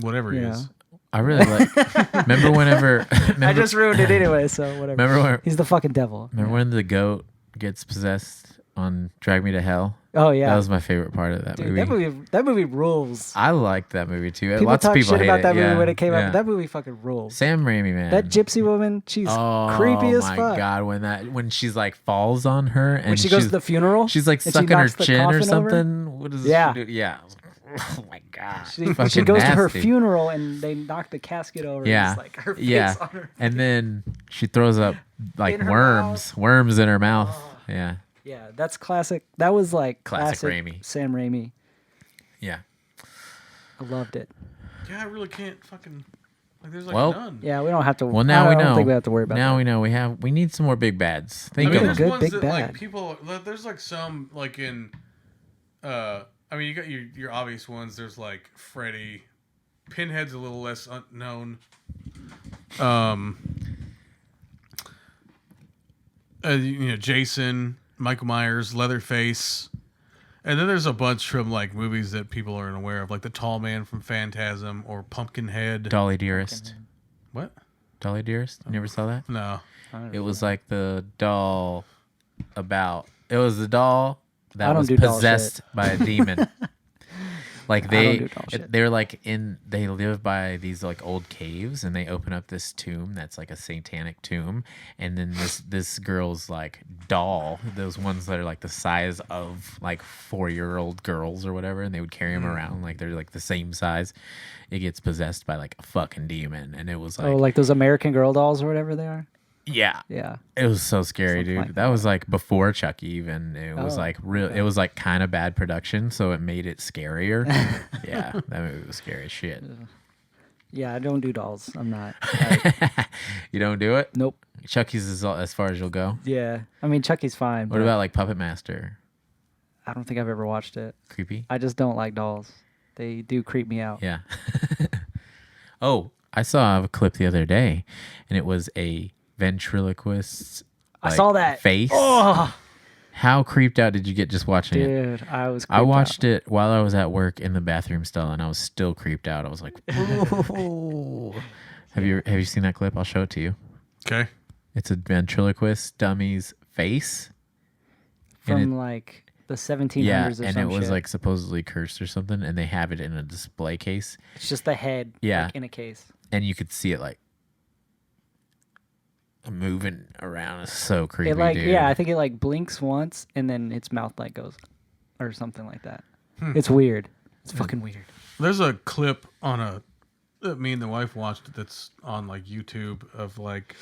Whatever he
Yeah.
is.
I really like. Remember whenever?
I just ruined it anyway, so whatever.
Remember
He's the fucking devil.
when the goat gets possessed on Drag Me to Hell?
Oh yeah.
That was my favorite part of that
Dude,
movie.
that movie rules.
I liked that movie too.
People
Lots
talk
of people
shit
hate
about
it.
that movie
Yeah,
when it came out,
yeah.
but that movie fucking rules.
Sam Raimi, man.
That gypsy woman, she's creepy as fuck.
Oh my god, when she's like falls on her and
When she goes to the funeral,
she's like
and she
sucking her
knocks the
chin or
coffin over.
something. What is
Yeah.
she do? Yeah. Oh my god.
She
Fucking
goes to her
nasty.
funeral and they knock the casket over.
Yeah.
And it's like her face
Yeah.
on her.
And then she throws up like
In her
worms in her mouth.
Oh.
Yeah.
Yeah, that's classic. That was like
Classic
classic
Raimi.
Sam Raimi.
Yeah.
I loved it.
Yeah, I really can't fucking like. There's like
Well,
none.
Yeah, we don't have to.
Well, now we know.
I don't think we have to worry about
now
that.
we know we need some more big bads.
I
Think
mean,
of
there's
them.
good
ones
big
that
bad.
like people. There's like some like in. I mean, you got your obvious ones. There's like Freddy. Pinhead's a little less unknown. Jason, Michael Myers, Leatherface, and then there's a bunch from like movies that people aren't aware of, like the Tall Man from Phantasm or Pumpkinhead.
Dolly Dearest.
What?
Dolly Dearest? You never saw that?
No.
It was like the doll it was the doll
I
that
don't
was
do doll
possessed
shit.
by a demon. Like
I
they
don't do doll shit.
they're like they live by these like old caves and they open up this tomb that's like a satanic tomb, and then this girl's like doll, those ones that are like the size of like 4-year-old girls or whatever, and they would carry them around like they're like the same size. It gets possessed by like a fucking demon, and it was like,
Oh, like those American Girl dolls or whatever they are.
yeah.
Yeah.
It was so scary,
Something
dude.
like
That was like before Chucky even. It was
Oh,
like real. It was like kind of bad production, so it made it scarier. Yeah, that movie was scary as shit.
Yeah, I don't do dolls. I'm not.
You don't do it?
Nope.
Chucky's is as far as you'll go.
Yeah. I mean, Chucky's fine.
What
but
about like Puppet Master?
I don't think I've ever watched it.
Creepy.
I just don't like dolls. They do creep me out.
Yeah. Oh, I saw a clip the other day, and it was a ventriloquist.
I saw that
face.
Oh,
How creeped out did you get just watching it?
dude, I was.
I
creeped
watched
out.
it while I was at work in the bathroom stall, and I was still creeped out. I was like, "Ooh." Have you seen that clip? I'll show it to you.
Okay.
It's a ventriloquist dummy's face.
From like the 1700s
Yeah,
or some
and it was
shit.
like supposedly cursed or something, and they have it in a display case,
It's just the head.
Yeah.
Like, in a case.
and you could see it like moving around. It's so creepy,
It like
dude.
yeah, I think it like blinks once and then its mouth like goes, or something like that. It's weird. It's fucking weird.
There's a clip on a that me and the wife watched that's on like YouTube of like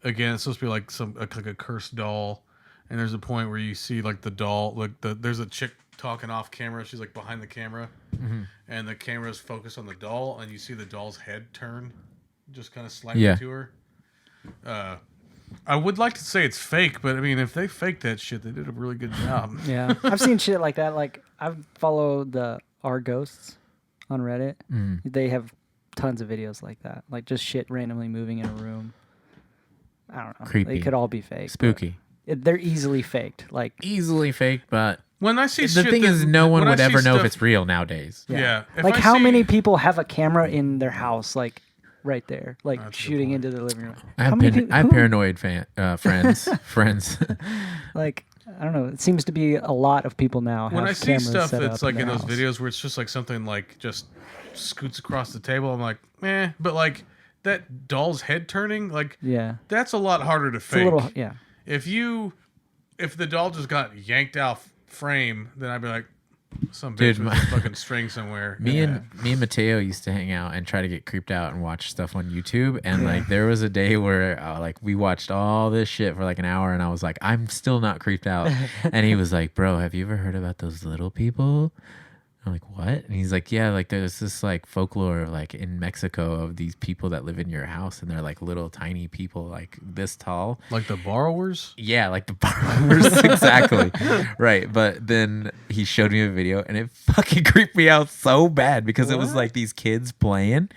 again it's supposed to be like like a cursed doll, and there's a point where you see like the doll like there's a chick talking off camera. She's like behind the camera, and the camera's focused on the doll, and you see the doll's head turn, just kind of slightly to her. I would like to say it's fake, but I mean, if they faked that shit, they did a really good job.
Yeah, I've seen shit like that. Like I follow the Our Ghosts on Reddit. They have tons of videos like that, like just shit randomly moving in a room. I don't know.
Creepy.
They could all be fake.
Spooky.
They're easily faked. Like
Easily faked, but
When I see
the
shit
thing
that-
is, no one
when I
would
see
ever know if
stuff-
it's real nowadays.
Yeah. If
like
I
how
see-
many people have a camera in their house, like right there, like
That's a good
shooting
point.
into the living room?
I
How
have,
many
pen-
peop-
I have
who-
paranoid friends.
Like I don't know. It seems to be a lot of people now.
When
have
I see
cameras
stuff
set
that's
up
like in
their
those
house.
videos where it's just like something like just scoots across the table, I'm like, eh. But like that doll's head turning, like
Yeah,
that's a lot harder to
it's
fake.
a little. Yeah,
If the doll just got yanked out frame, then I'd be like, some bitch
Dude,
with
my-
a fucking string somewhere.
Me
Yeah.
and Mateo used to hang out and try to get creeped out and watch stuff on YouTube. And like there was a day where like we watched all this shit for like an hour, and I was like, I'm still not creeped out. And he was like, bro, have you ever heard about those little people? I'm like, what? And he's like, yeah, like there's this like folklore of like in Mexico of these people that live in your house, and they're like little tiny people like this tall.
Like the borrowers?
Yeah, like the borrowers, exactly. Right. But then he showed me a video, and it fucking creeped me out so bad because it was like these kids playing,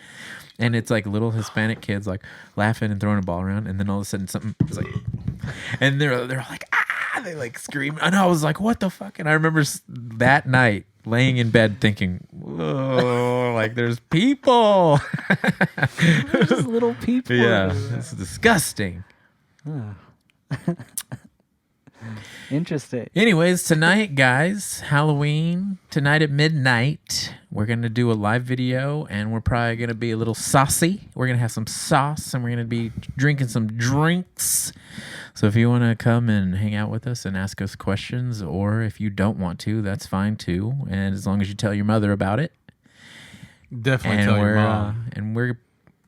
and it's like little Hispanic kids like laughing and throwing a ball around, and then all of a sudden something is like, and they're like, ah, they like scream, and I was like, what the fuck? And I remember that night laying in bed thinking, whoa, like there's people.
just little people.
Yeah, it's disgusting.
Interesting.
Anyways, tonight, guys, Halloween, tonight at midnight, we're going to do a live video, and we're probably going to be a little saucy. We're going to have some sauce, and we're going to be drinking some drinks. So if you want to come and hang out with us and ask us questions, or if you don't want to, that's fine too. And as long as you tell your mother about it.
Definitely
And
tell
we're,
your mom.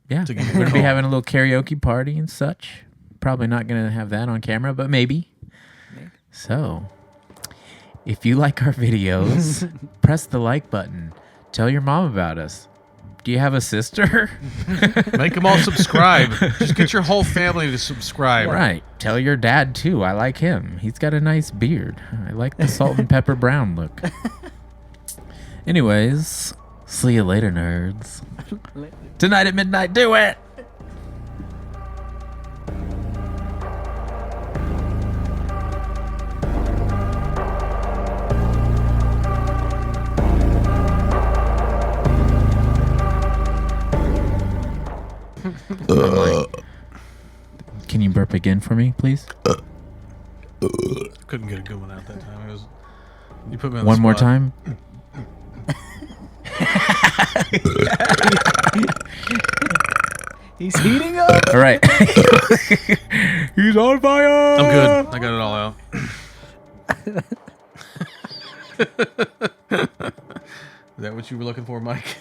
Yeah,
To give you
we're
a
going to be
call.
having a little karaoke party and such. Probably not going to have that on camera, but maybe. So, if you like our videos, press the like button. Tell your mom about us. Do you have a sister?
Make them all subscribe. Just get your whole family to subscribe.
Right. Tell your dad, too. I like him. He's got a nice beard. I like the salt and pepper brown look. Anyways, see you later, nerds. Tonight at midnight, do it! Can you burp again for me, please?
Couldn't get a good one out that time. It was, you put me on the
One more
spot.
time.
He's heating up.
All right. He's on fire.
I'm good. I got it all out. Is that what you were looking for, Mike?